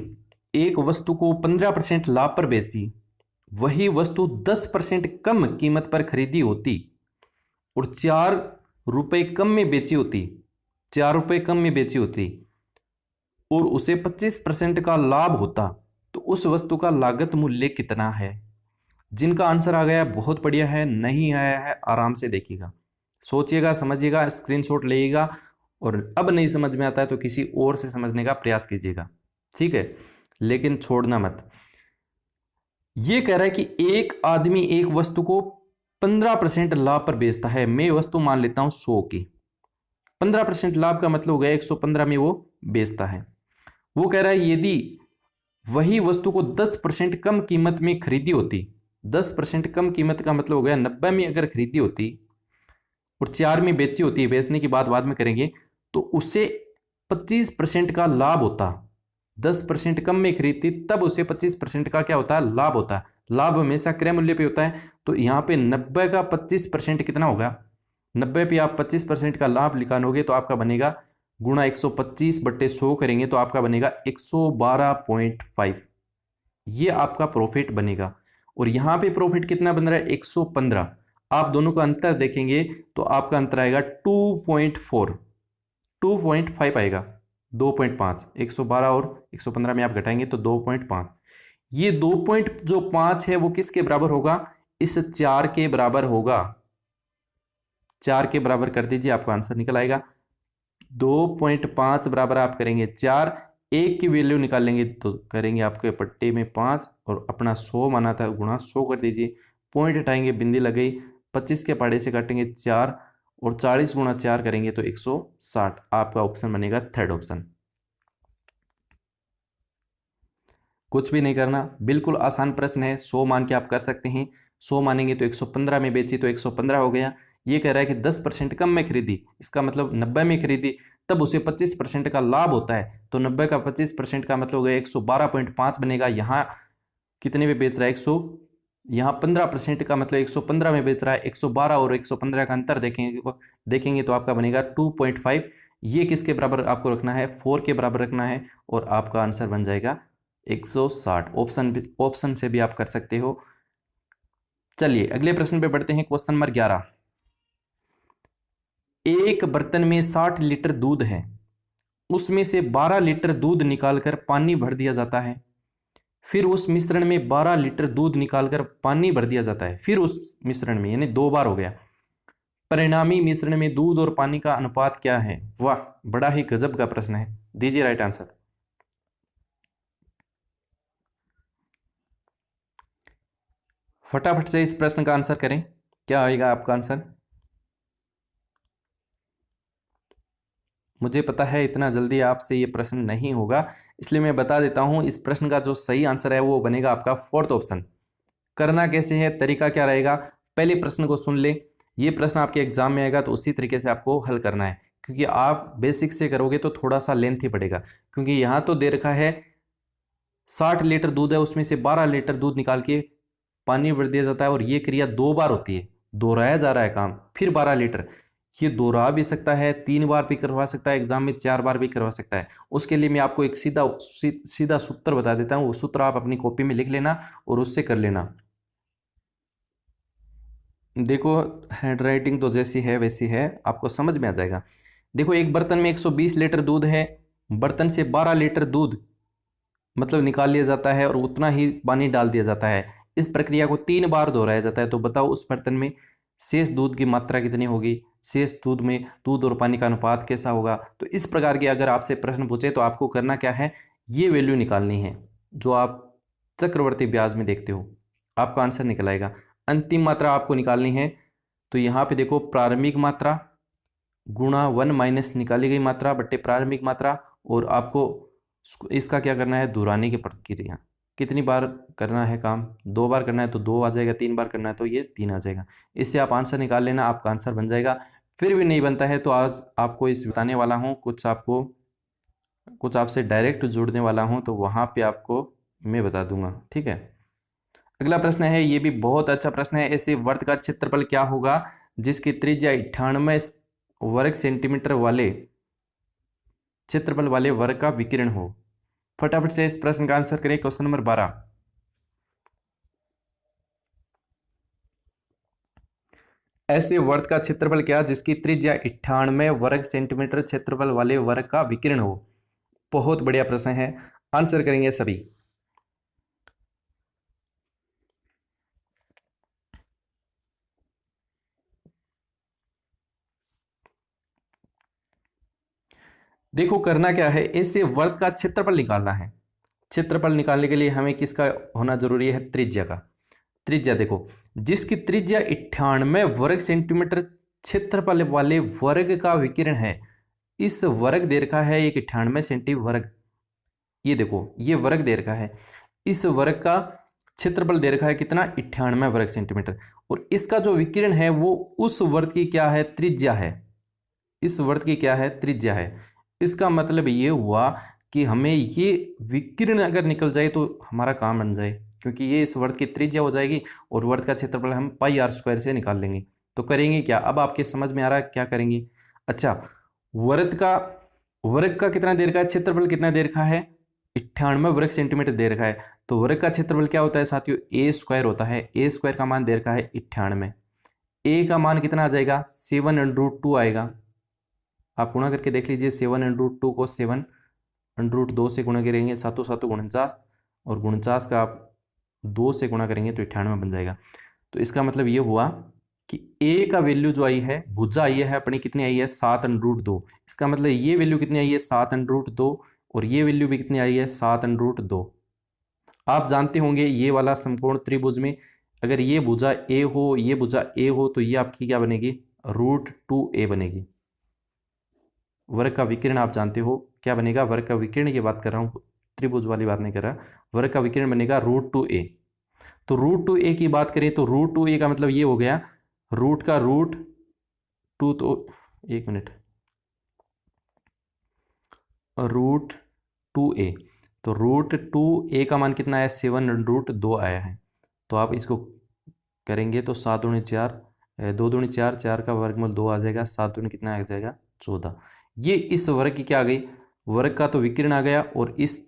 एक वस्तु को 15% लाभ पर बेचती, वही वस्तु 10% कम कीमत पर खरीदी होती और 4 रुपए कम में बेची होती, 4 रुपए कम में बेची होती और उसे 25% का लाभ होता, तो उस वस्तु का लागत मूल्य कितना है? जिनका आंसर आ गया बहुत बढ़िया है, नहीं आया है आराम से देखिएगा, सोचिएगा, समझिएगा, स्क्रीनशॉट लीजिएगा और अब नहीं समझ में आता है तो किसी और से समझने का प्रयास कीजिएगा, ठीक है, लेकिन छोड़ना मत। ये कह रहा है कि एक आदमी एक वस्तु को 15% लाभ पर बेचता है। मैं वस्तु मान लेता हूं 100 की, 15% लाभ का मतलब हो गया 115 में वो बेचता है। वो कह रहा है यदि वही वस्तु को 10% कम कीमत में खरीदी होती, 10% कम कीमत का मतलब हो गया 90 में अगर खरीदी होती और 4 में बेची होती है, बेचने की बात बाद में करेंगे, तो उसे 25% का लाभ होता। 10% कम में खरीदती तब उसे 25% का क्या होता है? लाभ होता है। लाभ हमेशा क्रय मूल्य पे होता है, तो यहाँ पे 90 का 25% कितना होगा? 90 पे आप 25% का लाभ निकालोगे तो आपका बनेगा गुणा 125/100 करेंगे तो आपका बनेगा 112.5। ये आपका प्रॉफिट बनेगा। और यहाँ पे प्रॉफिट कितना बन रहा है? 115। आप दोनों का अंतर देखेंगे तो आपका अंतर आएगा 2.4, 2.5 आएगा, 2.5। 112 और 115 में आप घटाएंगे तो 2.5। ये 2.5 है वो किसके बराबर होगा? इस 4 के बराबर होगा। 4 के बराबर कर दीजिए, आपका आंसर निकल आएगा। 2.5 बराबर आप करेंगे 4, 1 की वैल्यू निकाल लेंगे तो करेंगे आपके पट्टे में 5 और अपना 100 माना था गुणा 100 कर दीजिए, पॉइंट हटाएंगे, बिंदी लग गई, 25 के पहाड़े से काटेंगे 4 और 40 गुणा 4 करेंगे तो 160। आपका ऑप्शन बनेगा थर्ड ऑप्शन। कुछ भी नहीं करना, बिल्कुल आसान प्रश्न है, 100 मान के आप कर सकते हैं। 100 मानेंगे तो 115 में बेची तो 115 हो गया। ये कह रहा है कि 10% कम में खरीदी, इसका मतलब 90 में खरीदी तब उसे 25% का लाभ होता है, तो 90 का 25% का मतलब हो गया 112.5 बनेगा। यहाँ कितने में बेच रहा है? 100, यहाँ 15% का मतलब 115 में बेच रहा है। 112 और 115 का अंतर देखेंगे तो आपका बनेगा 2.5। ये किसके बराबर आपको रखना है? 4 के बराबर रखना है और आपका आंसर बन जाएगा 160। ऑप्शन से भी आप कर सकते हो। चलिए अगले प्रश्न पे बढ़ते हैं, क्वेश्चन नंबर 11। एक बर्तन में 60 लीटर दूध है, उसमें से 12 लीटर दूध निकालकर पानी भर दिया जाता है, फिर उस मिश्रण में 12 लीटर दूध निकालकर पानी भर दिया जाता है, फिर उस मिश्रण में, यानी 2 बार हो गया। परिणामी मिश्रण में दूध और पानी का अनुपात क्या है? वाह, बड़ा ही गजब का प्रश्न है, दीजिए राइट आंसर। फटाफट से इस प्रश्न का आंसर करें, क्या आएगा आपका आंसर? मुझे पता है इतना जल्दी आपसे ये प्रश्न नहीं होगा, इसलिए मैं बता देता हूं। इस प्रश्न का जो सही आंसर है वो बनेगा आपका फोर्थ ऑप्शन। करना कैसे है, तरीका क्या रहेगा? पहले प्रश्न को सुन ले, ये प्रश्न आपके एग्जाम में आएगा तो उसी तरीके से आपको हल करना है, क्योंकि आप बेसिक से करोगे तो थोड़ा सा लेंथी पड़ेगा। क्योंकि यहाँ तो दे रखा है 60 लीटर दूध है, उसमें से 12 लीटर दूध निकाल के पानी भर दिया जाता है और ये क्रिया 2 बार होती है, दोहराया जा रहा है काम। फिर 12 लीटर, ये दोहरा भी सकता है, 3 बार भी करवा सकता है, एग्जाम में 4 बार भी करवा सकता है। उसके लिए मैं आपको एक सीधा सूत्र बता देता हूँ, वो सूत्र आप अपनी कॉपी में लिख लेना और उससे कर लेना। देखो हैंडराइटिंग तो जैसी है वैसी है, आपको समझ में आ जाएगा। देखो एक बर्तन में 120 लीटर दूध है, बर्तन से 12 लीटर दूध मतलब निकाल लिया जाता है और उतना ही पानी डाल दिया जाता है। इस प्रक्रिया को 3 बार दोहराया जाता है। तो बताओ उस बर्तन में शेष दूध की मात्रा कितनी होगी? शेष दूध में दूध और पानी का अनुपात कैसा होगा? तो इस प्रकार के अगर आपसे प्रश्न पूछे तो आपको करना क्या है, ये वैल्यू निकालनी है जो आप चक्रवर्ती ब्याज में देखते हो, आपका आंसर निकल आएगा। अंतिम मात्रा आपको निकालनी है, तो यहाँ पे देखो प्रारंभिक मात्रा गुणा 1 माइनस निकाली गई मात्रा बट्टे प्रारंभिक मात्रा, और आपको इसका क्या करना है? दोहराने की प्रक्रिया। कितनी बार करना है काम? 2 बार करना है तो 2 आ जाएगा, 3 बार करना है तो ये 3 आ जाएगा। इससे आप आंसर निकाल लेना, आपका आंसर बन जाएगा। फिर भी नहीं बनता है तो आज आपको इस बताने वाला हूँ, कुछ आपसे डायरेक्ट जुड़ने वाला हूँ, तो वहाँ पे आपको मैं बता दूंगा, ठीक है। अगला प्रश्न है, ये भी बहुत अच्छा प्रश्न है। ऐसे वर्त का क्षेत्रफल क्या होगा जिसकी त्रिज्या 98 वर्ग सेंटीमीटर वाले क्षेत्रफल वाले वर्ग का विकिरण हो। फटाफट से इस प्रश्न का आंसर करें। क्वेश्चन नंबर 12, ऐसे वर्ग का क्षेत्रफल क्या जिसकी त्रिज्या 98 वर्ग सेंटीमीटर क्षेत्रफल वाले वर्ग का विकिरण हो। बहुत बढ़िया प्रश्न है, आंसर करेंगे सभी। देखो करना क्या है, ऐसे वर्ग का क्षेत्रफल निकालना है। क्षेत्रफल निकालने के लिए हमें किसका होना जरूरी है, त्रिज्या का। त्रिज्या देखो, जिसकी त्रिज्या 98 वर्ग सेंटीमीटर क्षेत्रफल वाले वर्ग का विकिरण है। इस वर्ग दे रखा है एक 98 सेंटी वर्ग, ये देखो ये वर्ग दे रखा है। इस वर्ग का क्षेत्रफल दे रखा है कितना, 98 वर्ग सेंटीमीटर। और इसका जो विकिरण है वो उस वर्ग की क्या है, त्रिज्या है। इस वर्ग की क्या है, त्रिज्या है। इसका मतलब ये हुआ कि हमें ये विकिरण अगर निकल जाए तो हमारा काम बन जाए, क्योंकि ये इस वर्ग की त्रिज्या हो जाएगी और वर्ग का क्षेत्रफल हम पाई आर स्क्वायर से निकाल लेंगे। तो करेंगे क्या, अब आपके समझ में आ रहा है क्या करेंगे। अच्छा, वर्ग का कितना दे रखा है, क्षेत्रफल कितना दे रखा है, 98 वर्ग सेंटीमीटर दे रखा है। तो वर्ग का क्षेत्रफल क्या होता है साथियों, ए स्क्वायर होता है। ए स्क्वायर का मान दे रखा है 98। ए का मान कितना आ जाएगा, 7√2 आएगा। आप गुणा करके देख लीजिए, 7√2 को 7√2 से गुणा करेंगे, सातों सातों 49, और 49 का आप 2 से गुणा करेंगे तो 98 बन जाएगा। तो इसका मतलब ये हुआ कि ए का वैल्यू जो आई है, भुजा आई है अपनी, कितनी आई है, 7√2। इसका मतलब ये वैल्यू कितनी आई है, 7√2, और ये वैल्यू भी कितनी आई है, 7√2। आप जानते होंगे ये वाला समकोण त्रिभुज में अगर ये भुजा ए हो, ये भुजा ए हो, तो ये आपकी क्या बनेगी, √2a बनेगी। वर्ग का विकिरण आप जानते हो क्या बनेगा, वर्ग का विकिरण की बात कर रहा हूँ, त्रिभुज वाली बात नहीं कर रहा। वर्ग का विकिरण बनेगा √2a। तो √2a की बात करें तो √2a का मतलब ये हो गया, रूट का रूट टू, तो एक मिनट, √2a, तो √2a का मान कितना है, 7√2 आया है। तो आप इसको करेंगे तो 7 दूनी 4, 2 दूनी 4, 4 का वर्गमूल 2 आ जाएगा, 7 दूनी कितना आ जाएगा, 14। ये इस वर्ग की क्या आ गई, वर्ग का तो विकिरण आ गया, और इस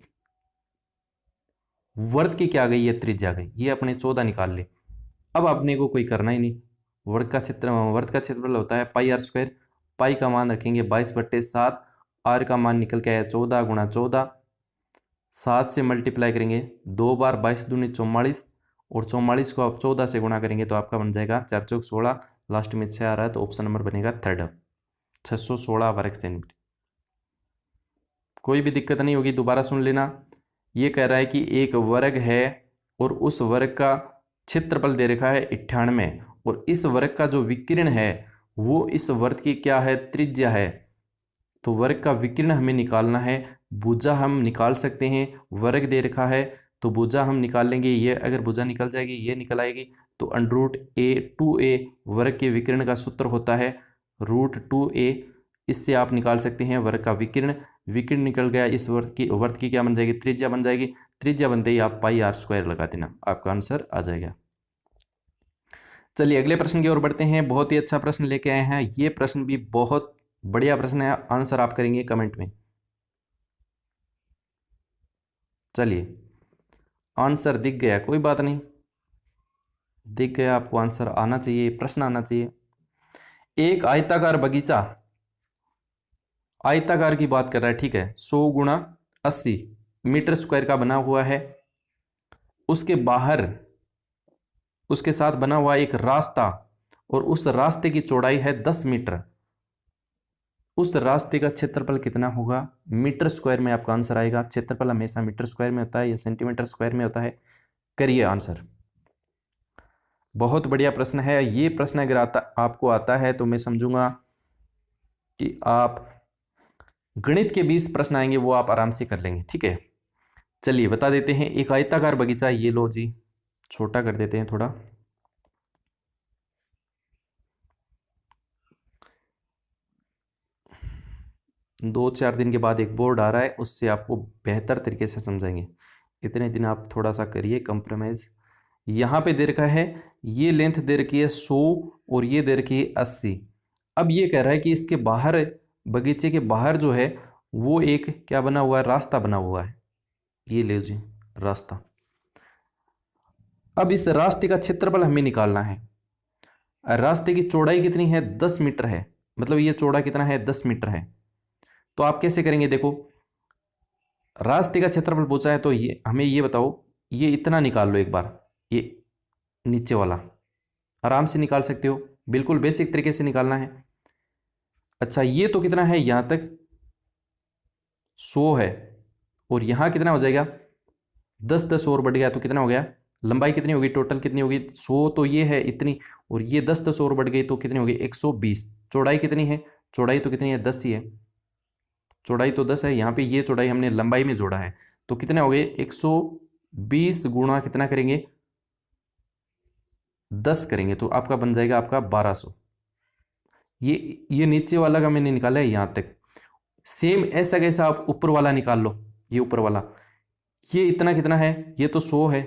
वर्ग की क्या आ गई, ये त्रिज्या आ गई। ये अपने 14 निकाल ले। अब अपने को कोई करना ही नहीं। वर्ग का क्षेत्रफल होता है पाई आर स्क्वायर। पाई का मान रखेंगे 22/7, आर का मान निकल के आया 14 गुणा 14, 7 से मल्टीप्लाई करेंगे 2 बार, 22 दूनी 44, और 44 को आप 14 से गुणा करेंगे तो आपका बन जाएगा 4 चौक 16, लास्ट में 6 आ रहा है तो ऑप्शन नंबर बनेगा थर्ड, 616 वर्ग सेंटीमीटर। कोई भी दिक्कत नहीं होगी, दोबारा सुन लेना। ये कह रहा है कि एक वर्ग है और उस वर्ग का क्षेत्रफल दे रखा है 98, और इस वर्ग का जो विकिरण है वो इस वर्ग की क्या है, त्रिज्या है। तो वर्ग का विकिरण हमें निकालना है। भुजा हम निकाल सकते हैं, वर्ग दे रखा है तो भुजा हम निकाल लेंगे। ये अगर भुजा निकल जाएगी, ये निकल आएगी, तो √2a वर्ग के विकिरण का सूत्र होता है √2a। इससे आप निकाल सकते हैं वर्ग का विकिरण। विकिरण निकल गया, इस वर्ग की क्या बन जाएगी, त्रिज्या बन जाएगी। त्रिज्या बनते ही आप पाई आर स्क्वायर लगा देना, आपका आंसर आ जाएगा। चलिए अगले प्रश्न की ओर बढ़ते हैं। बहुत ही अच्छा प्रश्न लेके आए हैं, ये प्रश्न भी बहुत बढ़िया प्रश्न है, आंसर आप करेंगे कमेंट में। चलिए आंसर दिख गया, कोई बात नहीं, दिख गया आपको, आंसर आना चाहिए, प्रश्न आना चाहिए। एक आयताकार बगीचा, आयताकार की बात कर रहा है, ठीक है, 100 गुणा 80 मीटर स्क्वायर का बना हुआ है। उसके बाहर उसके साथ बना हुआ एक रास्ता, और उस रास्ते की चौड़ाई है 10 मीटर। उस रास्ते का क्षेत्रफल कितना होगा, मीटर स्क्वायर में आपका आंसर आएगा। क्षेत्रफल हमेशा मीटर स्क्वायर में होता है या सेंटीमीटर स्क्वायर में होता है। करिए आंसर। बहुत बढ़िया प्रश्न है ये। प्रश्न अगर आपको आता है तो मैं समझूंगा कि आप गणित के 20 प्रश्न आएंगे वो आप आराम से कर लेंगे, ठीक है। चलिए बता देते हैं। एक आयताकार बगीचा, ये लो जी, छोटा कर देते हैं थोड़ा। दो चार दिन के बाद एक बोर्ड आ रहा है, उससे आपको बेहतर तरीके से समझाएंगे। इतने दिन आप थोड़ा सा करिए कंप्रोमाइज। यहाँ पे दे रखा है, ये लेंथ दे रखी है 100 और ये दे रखी है 80। अब ये कह रहा है कि इसके बाहर, बगीचे के बाहर जो है वो एक क्या बना हुआ है, रास्ता बना हुआ है। ये ले लीजिए रास्ता। अब इस रास्ते का क्षेत्रफल हमें निकालना है। रास्ते की चौड़ाई कितनी है, 10 मीटर है, मतलब ये चौड़ा कितना है, 10 मीटर है। तो आप कैसे करेंगे, देखो रास्ते का क्षेत्रफल पूछा है तो ये हमें ये बताओ, ये इतना निकाल लो एक बार, ये नीचे वाला आराम से निकाल सकते हो, बिल्कुल बेसिक तरीके से निकालना है। अच्छा ये तो कितना है, यहां तक 100 है, और यहां कितना हो जाएगा, 10 10 और बढ़ गया तो कितना हो गया, लंबाई कितनी होगी, टोटल कितनी होगी, 100 तो ये है इतनी, और ये 10 10 और बढ़ गई तो कितनी होगी, 120। चौड़ाई कितनी है, चौड़ाई तो कितनी है, 10 ही है, चौड़ाई तो 10 है, यहाँ पे ये चौड़ाई हमने लंबाई में जोड़ा है, तो कितने हो गए, 120 गुणा कितना करेंगे, 10 करेंगे तो आपका बन जाएगा आपका 1200। ये नीचे वाला का मैंने निकाला है यहाँ तक। सेम ऐसा कैसा आप ऊपर वाला निकाल लो, ये ऊपर वाला, ये इतना कितना है, ये तो 100 है,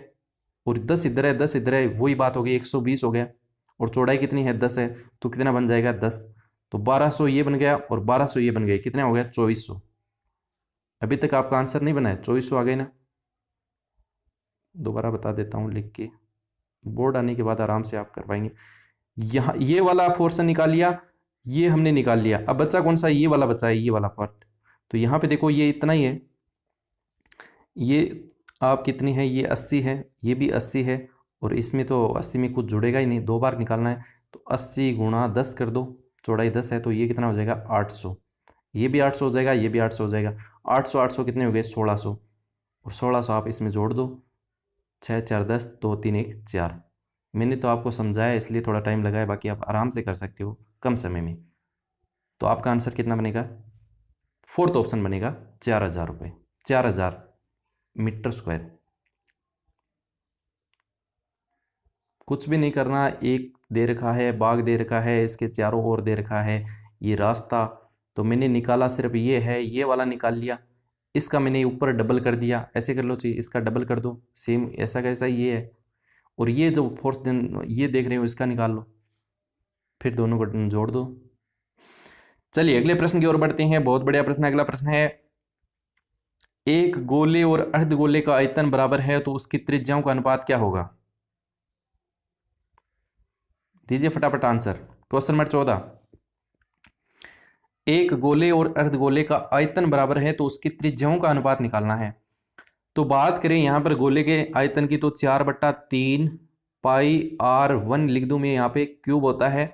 और 10 इधर है 10 इधर है, वही बात हो गई, 120 हो गया, और चौड़ाई कितनी है, 10 है, तो कितना बन जाएगा, 10। तो 1200 ये बन गया और 1200 ये बन गया, कितना हो गया, 2400। अभी तक आपका आंसर नहीं बना है, 2400 आ गए ना। दोबारा बता देता हूँ लिख के, बोर्ड आने के बाद आराम से आप कर पाएंगे। यहाँ ये वाला पोर्शन निकाल लिया, ये हमने निकाल लिया, अब बच्चा कौन सा, ये वाला बचा है, ये वाला पार्ट। तो यहाँ पे देखो ये इतना ही है, ये आप कितनी है, ये 80 है, ये भी 80 है, और इसमें तो 80 में कुछ जुड़ेगा ही नहीं, 2 बार निकालना है, तो 80 गुणा 10 कर दो, चौड़ाई 10 है तो ये कितना हो जाएगा, 800। ये भी 800 हो जाएगा, ये भी 800 हो जाएगा, 800 800 कितने हो गए, 1600, और 1600 आप इसमें जोड़ दो, 6 4 10 2 3 1 4। मैंने तो आपको समझाया इसलिए थोड़ा टाइम लगा है, बाकी आप आराम से कर सकते हो कम समय में। तो आपका आंसर कितना बनेगा, फोर्थ ऑप्शन बनेगा, 4000 रुपये, 4000 मीटर स्क्वायर। कुछ भी नहीं करना, एक दे रखा है, बाग दे रखा है, इसके चारों ओर दे रखा है ये रास्ता, तो मैंने निकाला सिर्फ ये है, ये वाला निकाल लिया, इसका मैंने ऊपर डबल कर दिया, ऐसे कर लो चाहिए, इसका डबल कर दो, सेम ऐसा कैसा ये है, और ये जो फोर्स दिन ये देख रहे हो इसका निकाल लो, फिर दोनों को जोड़ दो। चलिए अगले प्रश्न की ओर बढ़ते हैं, बहुत बढ़िया प्रश्न। अगला प्रश्न है, एक गोले और अर्धगोले का आयतन बराबर है तो उसकी त्रिज्याओं का अनुपात क्या होगा, दीजिए फटाफट आंसर। क्वेश्चन नंबर 14, एक गोले और अर्धगोले का आयतन बराबर है तो उसकी त्रिज्याओं का अनुपात निकालना है। तो बात करें यहां पर गोले के आयतन की, तो 4/3 πr1 लिख दूं मैं, यहाँ पे क्यूब होता है,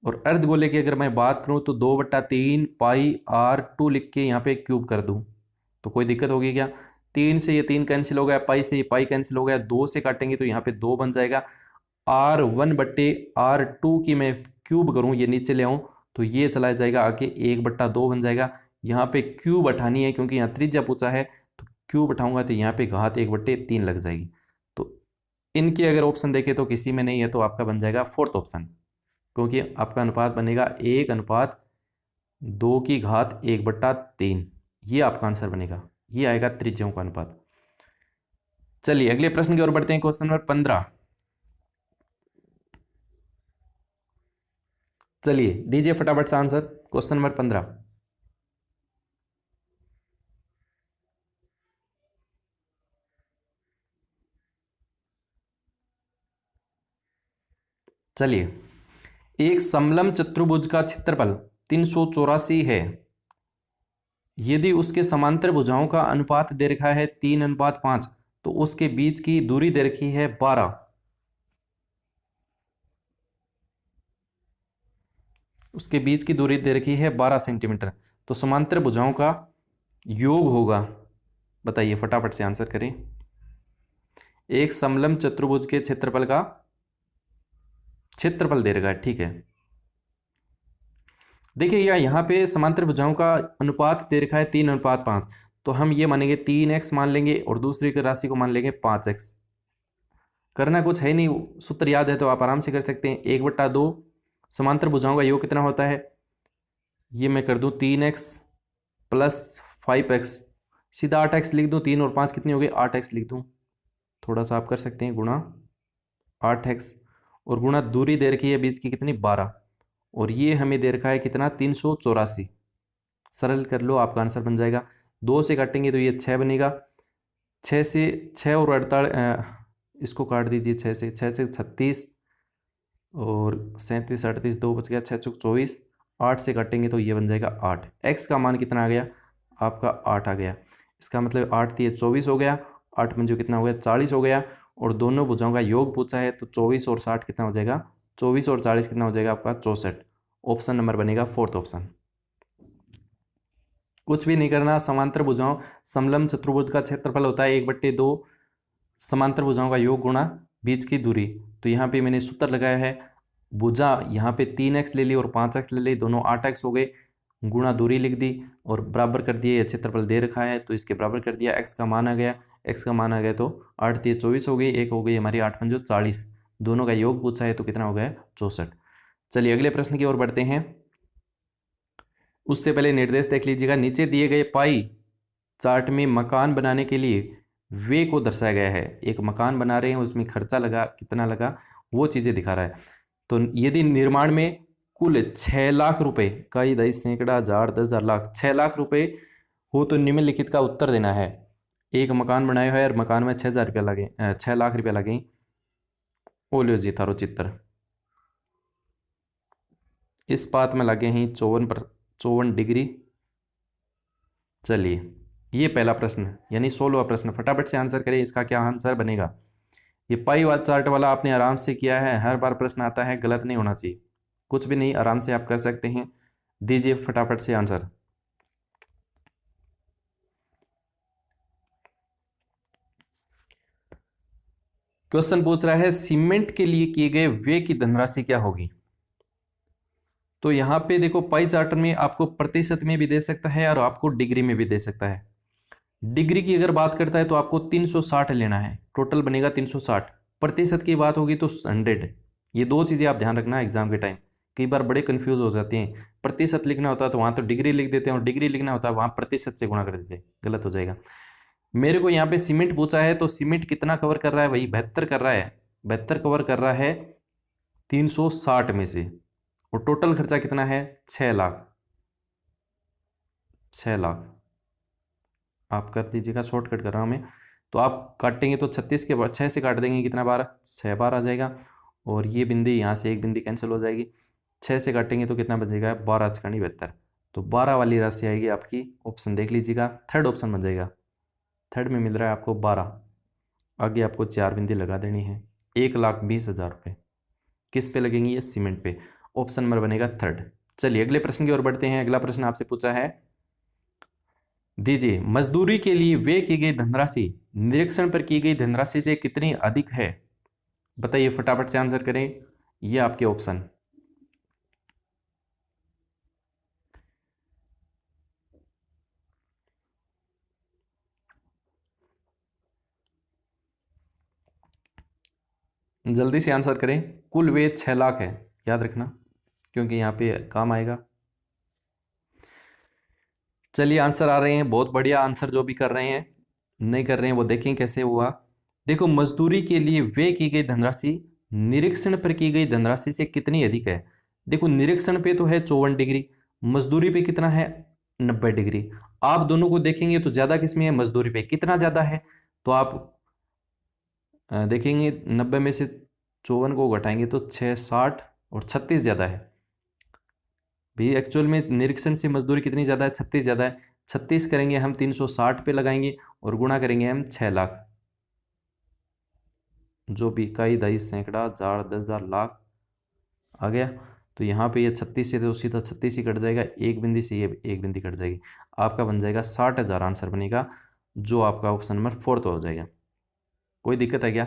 और अर्धगोले की अगर मैं बात करूं तो 2/3 πr2 लिख के यहाँ पे क्यूब कर दूं, तो कोई दिक्कत होगी क्या, 3 से ये 3 कैंसिल हो गया, पाई से ये पाई कैंसिल हो गया, 2 से काटेंगे तो यहाँ पे 2 बन जाएगा, r1/r2 की मैं क्यूब करूं, ये नीचे ले आऊं तो ये चला जाएगा आके 1/2 बन जाएगा। यहाँ पे क्यूब उठानी है क्योंकि यहाँ त्रिज्या पूछा है, तो क्यूब उठाऊंगा तो यहाँ पे घात 1/3 लग जाएगी। तो इनके अगर ऑप्शन देखें तो किसी में नहीं है, तो आपका बन जाएगा फोर्थ ऑप्शन, क्योंकि आपका अनुपात बनेगा 1/2 की घात 1/3, ये आपका आंसर बनेगा, ये आएगा त्रिज्याओं का अनुपात। चलिए अगले प्रश्न की ओर बढ़ते हैं, क्वेश्चन नंबर 15। चलिए दीजिए फटाफट से आंसर, क्वेश्चन नंबर 15। चलिए, एक समलंब चतुर्भुज का क्षेत्रफल 384 है, यदि उसके समांतर भुजाओं का अनुपात दे रखा है 3:5, तो उसके बीच की दूरी दे रखी है 12। उसके बीच की दूरी दे रखी है 12 सेंटीमीटर, तो समांतर भुजाओं का योग होगा, बताइए फटाफट से आंसर करें। एक समलंब चतुर्भुज के क्षेत्रफल का क्षेत्रफल दे रखा है, ठीक है। देखिए यहाँ पे समांतर भुजाओं का अनुपात दे रखा है 3:5, तो हम ये मानेंगे 3x मान लेंगे और दूसरी की राशि को मान लेंगे 5x। करना कुछ है नहीं, सूत्र याद है तो आप आराम से कर सकते हैं। 1/2 समांतर भुजाओं का योग कितना होता है, ये मैं कर दूं 3x प्लस 5x, सीधा 8x लिख दूं, 3 और 5 कितनी हो गई, 8x लिख दूं, थोड़ा सा आप कर सकते हैं गुणा 8x, और गुणा दूरी दे रखी है बीच की कितनी, 12, और ये हमें दे रखा है कितना, 384। सरल कर लो, आपका आंसर बन जाएगा। 2 से काटेंगे तो ये 6 बनेगा। 6 से 6 और 48, इसको काट दीजिए। 6 से 36 और 37 38, 2 बच गया, 6 चौक 24। 8 से काटेंगे तो ये बन जाएगा 8। एक्स का मान कितना आ गया आपका? 8 आ गया। इसका मतलब 8 दिए 24 हो गया, 8 पंजे कितना हो गया? 40 हो गया। और दोनों भुजाओं का योग पूछा है तो 24 और 60 कितना हो जाएगा? 24 और 40 कितना हो जाएगा आपका? 64। ऑप्शन नंबर बनेगा फोर्थ ऑप्शन। कुछ भी नहीं करना, समांतर भुजाओं समलंब चतुर्भुज का क्षेत्रफल होता है 1/2 समांतर भुजाओं का योग गुणा बीच की दूरी। तो यहाँ पे मैंने सूत्र लगाया है, भुजा यहाँ पे 3x ले ली और 5x ले ली, दोनों 8x हो गए, गुणा दूरी लिख दी और बराबर कर दिए। ये क्षेत्रफल दे रखा है तो इसके बराबर कर दिया। x का मान आ गया, x का मान आ गया तो 8 दिए 24 हो गई, एक हो गई हमारी 8 पंजो 40। दोनों का योग पूछा है तो कितना हो गया? 64। चलिए अगले प्रश्न की ओर बढ़ते हैं। उससे पहले निर्देश देख लीजिएगा। नीचे दिए गए पाई चार्ट में मकान बनाने के लिए वे को दर्शाया गया है। एक मकान बना रहे हैं, उसमें खर्चा लगा, कितना लगा, वो चीज़ें दिखा रहा है। तो यदि निर्माण में कुल 6 लाख रुपए, कई दई सैकड़ा हजार 10,000 लाख, 6 लाख रुपए हो तो निम्नलिखित का उत्तर देना है। एक मकान बनाया है और मकान में 6,000 रुपया लगे, 6 लाख रुपया लगे। ओलियो जी थारो चित्र इस बात में लगे हैं 54 डिग्री। चलिए ये पहला प्रश्न यानी 16वां प्रश्न, फटाफट से आंसर करिए, इसका क्या आंसर बनेगा। ये पाई वाला चार्ट वाला आपने आराम से किया है, हर बार प्रश्न आता है, गलत नहीं होना चाहिए। कुछ भी नहीं, आराम से आप कर सकते हैं। दीजिए फटाफट से आंसर। क्वेश्चन पूछ रहा है सीमेंट के लिए किए गए व्यय की धनराशि क्या होगी। तो यहाँ पे देखो पाई चार्ट में आपको प्रतिशत में भी दे सकता है और आपको डिग्री में भी दे सकता है। डिग्री की अगर बात करता है तो आपको 360 लेना है, टोटल बनेगा 360। प्रतिशत की बात होगी तो 100। ये दो चीज़ें आप ध्यान रखना एग्जाम के टाइम, कई बार बड़े कंफ्यूज हो जाते हैं। प्रतिशत लिखना होता है तो वहाँ तो डिग्री लिख देते हैं और डिग्री लिखना होता है वहाँ प्रतिशत से गुणा कर देते हैं, गलत हो जाएगा। मेरे को यहाँ पे सीमेंट पूछा है तो सीमेंट कितना कवर कर रहा है भाई? 72 कर रहा है, 72 कवर कर रहा है 360 में से। और टोटल खर्चा कितना है? 6 लाख। 6 लाख आप कर दीजिएगा, शॉर्टकट कर रहा हूँ मैं। तो आप काटेंगे तो 36 के बाद 6 से काट देंगे, कितना बार? 6 बार आ जाएगा। और ये बिंदी यहाँ से एक बिंदी कैंसिल हो जाएगी। 6 से काटेंगे तो कितना बचेगा? 12 × 72। तो 12 वाली राशि आएगी आपकी। ऑप्शन देख लीजिएगा, थर्ड ऑप्शन बन जाएगा। थर्ड में मिल रहा है आपको 12। आगे आपको 4 बिंदी लगा देनी है। 1,20,000 रुपये किस पे लगेंगी? ये सीमेंट पे। ऑप्शन नंबर बनेगा थर्ड। चलिए अगले प्रश्न की ओर बढ़ते हैं। अगला प्रश्न आपसे पूछा है, दीजिए मजदूरी के लिए व्यय की गई धनराशि निरीक्षण पर की गई धनराशि से कितनी अधिक है? बताइए फटाफट से आंसर करें। ये आपके ऑप्शन। जल्दी से आंसर करें। कुल व्यय 6 लाख है, याद रखना, क्योंकि यहाँ पे काम आएगा। चलिए आंसर आ रहे हैं, बहुत बढ़िया आंसर। जो भी कर रहे हैं, नहीं कर रहे हैं वो देखें कैसे हुआ। देखो मजदूरी के लिए व्यय की गई धनराशि निरीक्षण पर की गई धनराशि से कितनी अधिक है। देखो निरीक्षण पे तो है 54 डिग्री, मजदूरी पे कितना है? 90 डिग्री। आप दोनों को देखेंगे तो ज्यादा किसमें है? मजदूरी पे। कितना ज्यादा है? तो आप देखेंगे 90 में से 54 को घटाएंगे तो 6 60 और 36 ज्यादा है। भाई एक्चुअल में निरीक्षण से मजदूरी कितनी ज़्यादा है? 36 ज़्यादा है। 36 करेंगे हम 360 पे लगाएंगे और गुणा करेंगे हम 6 लाख। जो भी इकाई, दही, सैकड़ा, हजार, 10,000, लाख आ गया। तो यहाँ पे ये 36 से तो सीधा 36 ही कट जाएगा, एक बिंदी से ये एक बिंदी कट जाएगी। आपका बन जाएगा 60,000 आंसर बनेगा, जो आपका ऑप्शन नंबर 4 हो जाएगा। कोई दिक्कत है क्या?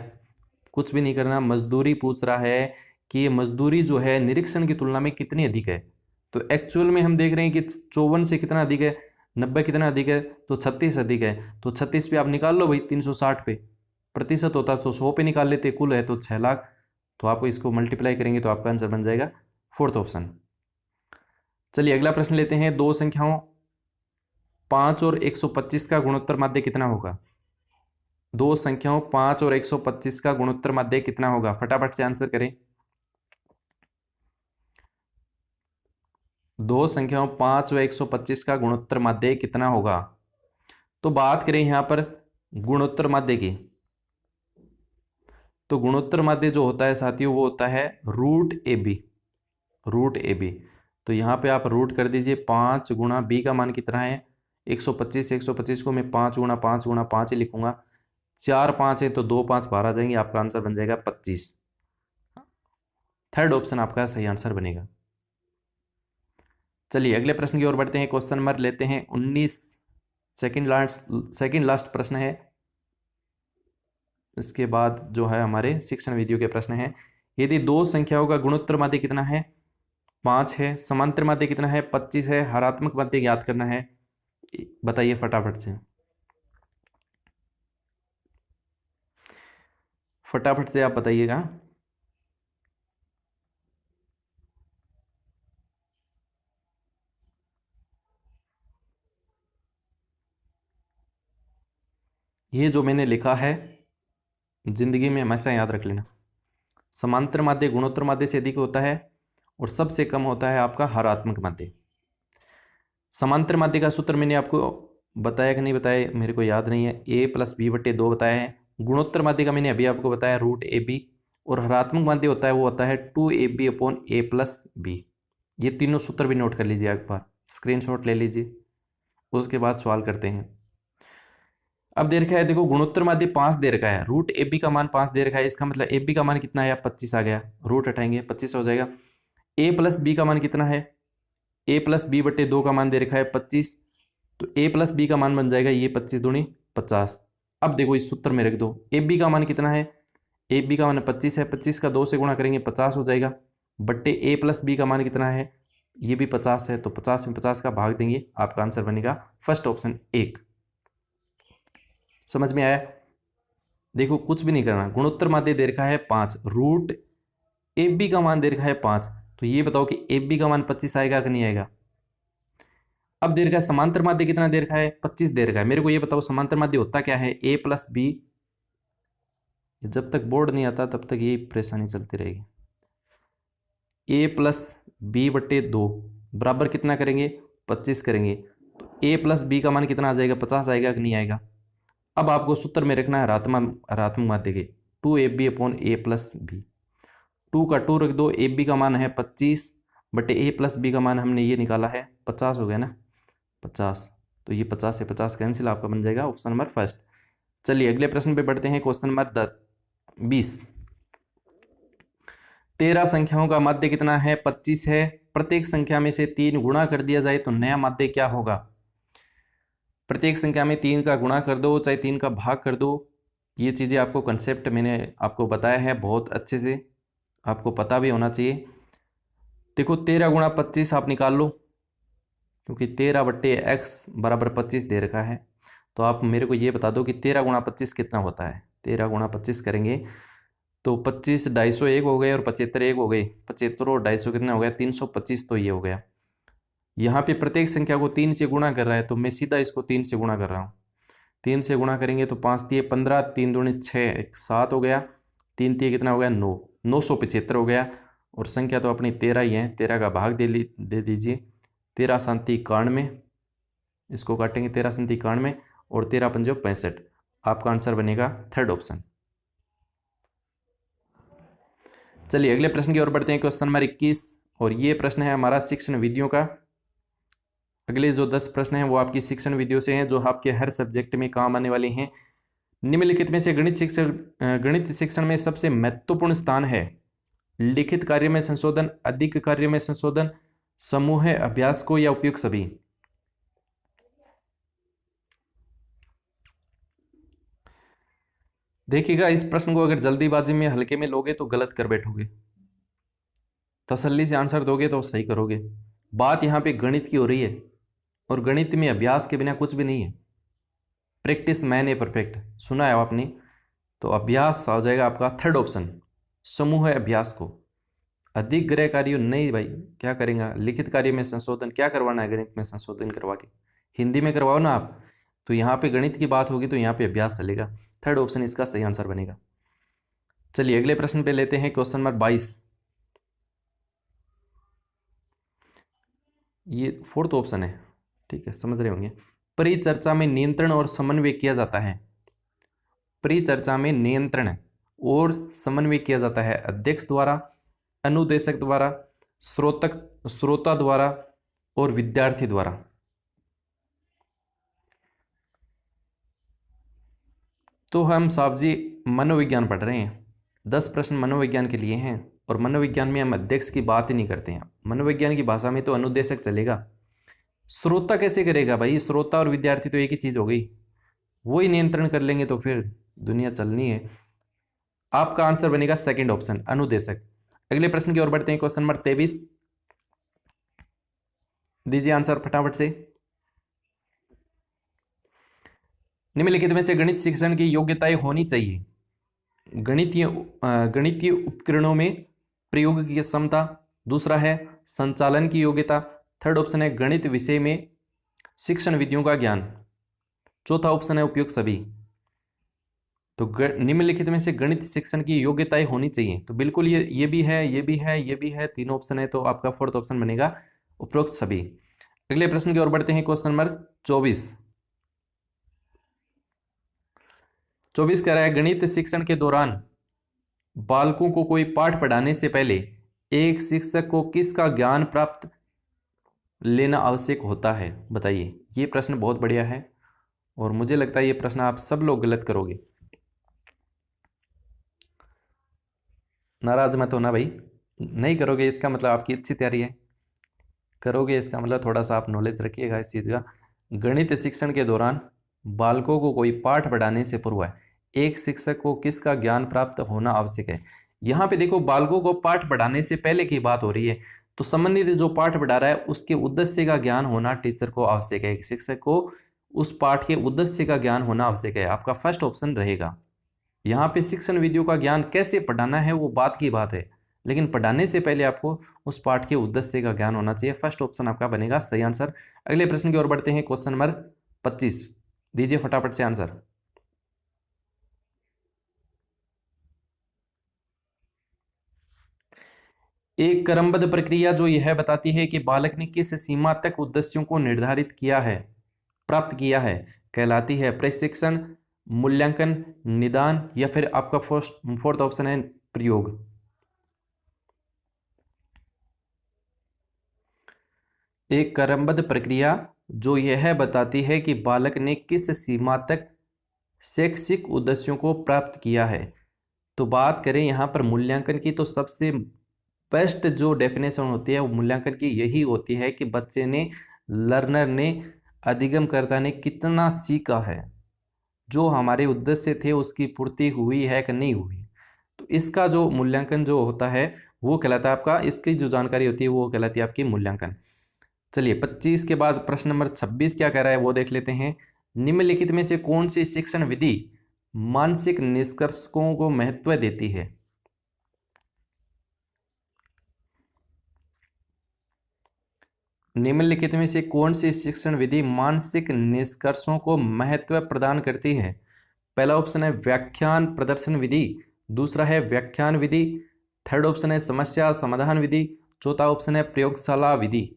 कुछ भी नहीं करना। मजदूरी पूछ रहा है कि ये मजदूरी जो है निरीक्षण की तुलना में कितनी अधिक है। तो एक्चुअल में हम देख रहे हैं कि 54 से कितना अधिक है? 90 कितना अधिक है? तो 36 अधिक है। तो 36 पे आप निकाल लो भाई, 360 पे। प्रतिशत होता तो 100 पे निकाल लेते, कुल है तो 6 लाख। तो आप इसको मल्टीप्लाई करेंगे तो आपका आंसर बन जाएगा फोर्थ ऑप्शन। चलिए अगला प्रश्न लेते हैं। दो संख्याओं 5 और 125 का गुणोत्तर माध्य कितना होगा? दो संख्याओं 5 और 125 का गुणोत्तर माध्य कितना होगा? फटाफट से आंसर करें। दो संख्याओं 5 व 125 का गुणोत्तर माध्य कितना होगा। तो बात करें यहां पर गुणोत्तर माध्य की, तो गुणोत्तर माध्य जो होता है साथियों वो होता है root A B, root A B. तो यहाँ पे आप रूट कर दीजिए, 5 गुणा बी का मान कितना है 125, 125 को मैं 5 गुणा 5 ही लिखूंगा, 4 5 है तो 2 5 बाहर आ जाएंगे, आपका आंसर बन जाएगा 25। थर्ड ऑप्शन आपका सही आंसर बनेगा। चलिए अगले प्रश्न की ओर बढ़ते हैं। क्वेश्चन नंबर लेते हैं 19, सेकंड लास्ट प्रश्न है। इसके बाद जो है हमारे शिक्षण वीडियो के प्रश्न हैं। यदि दो संख्याओं का गुणोत्तर माध्य कितना है 5 है, समांतर माध्य कितना है 25 है, हरात्मक माध्य ज्ञात करना है, बताइए फटाफट से, फटाफट से आप बताइएगा। ये जो मैंने लिखा है जिंदगी में हमेशा याद रख लेना, समांतर माध्य गुणोत्तर माध्य से अधिक होता है और सबसे कम होता है आपका हरात्मक माध्य। समांतर माध्य का सूत्र मैंने आपको बताया कि नहीं बताया मेरे को याद नहीं है, a प्लस बी बटे 2 बताया है। गुणोत्तर माध्य का मैंने अभी आपको बताया रूट ए बी, और हरात्मक माध्य होता है वो होता है 2ab upon a plus B. ये तीनों सूत्र भी नोट कर लीजिए, एक बार स्क्रीनशॉट ले लीजिए, उसके बाद सवाल करते हैं। अब दे रखा है देखो गुणोत्तर माध्य 5 दे रखा है, रूट ए बी का मान 5 दे रखा है, इसका मतलब ए बी का मान कितना है 25 आ गया, रूट हटाएंगे 25 हो जाएगा। ए प्लस बी का मान कितना है, ए प्लस बी बटे 2 का मान दे रखा है 25, तो ए प्लस बी का मान बन जाएगा ये 25 दूनी 50। अब देखो इस सूत्र में रख दो, ए बी का मान कितना है, ए बी का मान 25 है, 25 का 2 से गुणा करेंगे 50 हो जाएगा, बट्टे ए प्लस बी का मान कितना है ये भी 50 है, तो 50 में 50 का भाग देंगे, आपका आंसर बनेगा फर्स्ट ऑप्शन 1। समझ में आया। देखो कुछ भी नहीं करना, गुणोत्तर माध्य दे रखा है 5, रूट ए बी का मान दे रखा है 5, तो ये बताओ कि ए बी का मान 25 आएगा कि नहीं आएगा। अब दे रखा है समांतर माध्य कितना दे रखा है 25 दे रखा है, मेरे को ये बताओ समांतर माध्य होता क्या है a प्लस बी। जब तक बोर्ड नहीं आता तब तक ये परेशानी चलती रहेगी। a प्लस बी बटे 2 बराबर कितना करेंगे 25 करेंगे, तो a प्लस बी का मान कितना आ जाएगा 50 आएगा कि नहीं आएगा। अब आपको सूत्र में रखना है हरात्मक माध्य के 2ab upon a plus B, 2 का 2 रख दो, ए बी का मान है 25 बटे ए प्लस बी का मान हमने ये निकाला है 50 हो गया ना 50, तो ये 50 से 50 कैंसिल, आपका बन जाएगा ऑप्शन नंबर फर्स्ट। चलिए अगले प्रश्न पे बढ़ते हैं। क्वेश्चन नंबर 20, 13 संख्याओं का माध्य कितना है 25 है, प्रत्येक संख्या में से 3 गुणा कर दिया जाए तो नया माध्य क्या होगा। प्रत्येक संख्या में 3 का गुणा कर दो चाहे 3 का भाग कर दो, ये चीज़ें आपको कंसेप्ट मैंने आपको बताया है बहुत अच्छे से, आपको पता भी होना चाहिए। देखो 13 गुणा 25 आप निकाल लो, क्योंकि 13 बट्टे एक्स बराबर 25 दे रखा है, तो आप मेरे को ये बता दो कि 13 गुणा 25 कितना होता है। 13 गुणा 25 करेंगे तो 25 250 एक हो गए और 75 एक हो गए, 75 और 250 कितना हो गया 325, तो ये हो गया। यहाँ पे प्रत्येक संख्या को 3 से गुणा कर रहा है, तो मैं सीधा इसको 3 से गुणा कर रहा हूँ। 3 से गुणा करेंगे तो 5 तिये 15, 3 दूनी 6, 7 हो गया, 3 तिये कितना हो गया 9, 975 हो गया। और संख्या तो अपनी 13 ही है, 13 का भाग दे दीजिए, 13 शांति 91, इसको काटेंगे 13 शांति 91 और 13 पंजो 65, आपका आंसर बनेगा थर्ड ऑप्शन। चलिए अगले प्रश्न की ओर बढ़ते हैं। क्वेश्चन नंबर 21, और ये प्रश्न है हमारा शिक्षण वीडियो का। अगले जो 10 प्रश्न हैं वो आपकी शिक्षण वीडियो से हैं, जो आपके हर सब्जेक्ट में काम आने वाले हैं। निम्नलिखित में से गणित शिक्षण में सबसे महत्वपूर्ण स्थान है लिखित कार्य में संशोधन, अधिक कार्य में संशोधन, समूह अभ्यास को, या उपयुक्त सभी। देखिएगा इस प्रश्न को अगर जल्दीबाजी में हल्के में लोगे तो गलत कर बैठोगे, तसल्ली से आंसर दोगे तो सही करोगे। बात यहाँ पे गणित की हो रही है, और गणित में अभ्यास के बिना कुछ भी नहीं है। प्रैक्टिस मैन ए परफेक्ट, सुना है आपने, तो अभ्यास हो जाएगा आपका थर्ड ऑप्शन, समूह अभ्यास को। अधिक गृह कार्य नहीं भाई, क्या करेंगे लिखित कार्य में संशोधन, क्या करवाना है गणित में संशोधन करवा के, हिंदी में करवाओ ना आप। तो यहाँ पे गणित की बात होगी तो यहाँ पे अभ्यास चलेगा, थर्ड ऑप्शन इसका सही आंसर बनेगा। चलिए अगले प्रश्न पे लेते हैं। क्वेश्चन नंबर 22, ये फोर्थ ऑप्शन है, ठीक है, समझ रहे होंगे। परिचर्चा में नियंत्रण और समन्वय किया जाता है। परिचर्चा में नियंत्रण और समन्वय किया जाता है अध्यक्ष द्वारा, अनुदेशक द्वारा, श्रोता द्वारा और विद्यार्थी द्वारा। तो हम साहब जी मनोविज्ञान पढ़ रहे हैं, 10 प्रश्न मनोविज्ञान के लिए हैं, और मनोविज्ञान में हम अध्यक्ष की बात ही नहीं करते हैं। मनोविज्ञान की भाषा में तो अनुदेशक चलेगा। श्रोता कैसे करेगा भाई? श्रोता और विद्यार्थी तो एक ही चीज हो गई, वो ही नियंत्रण कर लेंगे तो फिर दुनिया चलनी है। आपका आंसर बनेगा सेकंड ऑप्शन, अनुदेशक। अगले प्रश्न की ओर बढ़ते हैं, क्वेश्चन नंबर 23। दीजिए आंसर फटाफट से। निम्नलिखित में से गणित शिक्षण की योग्यताएं होनी चाहिए। गणितीय उपकरणों में प्रयोग की क्षमता, दूसरा है संचालन की योग्यता, थर्ड ऑप्शन है गणित विषय में शिक्षण विधियों का ज्ञान, चौथा ऑप्शन है उपयुक्त सभी। तो निम्नलिखित में से गणित शिक्षण की योग्यताएं होनी चाहिए, तो बिल्कुल ये भी है, ये भी है, ये भी है, तीनों ऑप्शन है, तो आपका फोर्थ ऑप्शन बनेगा उपरोक्त सभी। अगले प्रश्न की ओर बढ़ते हैं, क्वेश्चन नंबर 24। 24 कह रहा है, गणित शिक्षण के दौरान बालकों को कोई पाठ पढ़ाने से पहले एक शिक्षक को किसका ज्ञान प्राप्त लेना आवश्यक होता है? बताइए। ये प्रश्न बहुत बढ़िया है और मुझे लगता है ये प्रश्न आप सब लोग गलत करोगे। नाराज मत होना भाई, नहीं करोगे इसका मतलब आपकी अच्छी तैयारी है, करोगे इसका मतलब थोड़ा सा आप नॉलेज रखिएगा इस चीज़ का। गणित शिक्षण के दौरान बालकों को कोई पाठ पढ़ाने से पूर्व एक शिक्षक को किसका ज्ञान प्राप्त होना आवश्यक है। यहाँ पे देखो, बालकों को पाठ पढ़ाने से पहले की बात हो रही है, तो संबंधित जो पाठ पढ़ा रहा है उसके उद्देश्य का ज्ञान होना टीचर को आवश्यक है। एक शिक्षक को उस पाठ के उद्देश्य का ज्ञान होना आवश्यक है, आपका फर्स्ट ऑप्शन रहेगा। यहाँ पे शिक्षण विधियों का ज्ञान कैसे पढ़ाना है वो बात की बात है, लेकिन पढ़ाने से पहले आपको उस पाठ के उद्देश्य का ज्ञान होना चाहिए। फर्स्ट ऑप्शन आपका बनेगा सही आंसर। अगले प्रश्न की ओर बढ़ते हैं, क्वेश्चन नंबर 25। दीजिए फटाफट से आंसर। एक क्रमबद्ध प्रक्रिया जो यह बताती है कि बालक ने किस सीमा तक उद्देश्यों को निर्धारित किया है, प्राप्त किया है, कहलाती है प्रशिक्षण, मूल्यांकन, निदान, या फिर आपका फोर्थ ऑप्शन है प्रयोग। एक क्रमबद्ध प्रक्रिया जो यह बताती है कि बालक ने किस सीमा तक शैक्षिक उद्देश्यों को प्राप्त किया है। तो बात करें यहाँ पर मूल्यांकन की, तो सबसे बेस्ट जो डेफिनेशन होती है वो मूल्यांकन की यही होती है कि बच्चे ने, लर्नर ने, अधिगमकर्ता ने कितना सीखा है, जो हमारे उद्देश्य थे उसकी पूर्ति हुई है कि नहीं हुई। तो इसका जो मूल्यांकन जो होता है वो कहलाता है आपका, इसकी जो जानकारी होती है वो कहलाती है आपकी मूल्यांकन। चलिए 25 के बाद प्रश्न नंबर 26 क्या कह रहा है वो देख लेते हैं। निम्नलिखित में से कौन सी शिक्षण विधि मानसिक निष्कर्षों को महत्व देती है? निम्नलिखित में से कौन सी शिक्षण विधि मानसिक निष्कर्षों को महत्व प्रदान करती है? पहला ऑप्शन है व्याख्यान प्रदर्शन विधि, दूसरा है व्याख्यान विधि, थर्ड ऑप्शन है समस्या समाधान विधि, चौथा ऑप्शन है प्रयोगशाला विधि।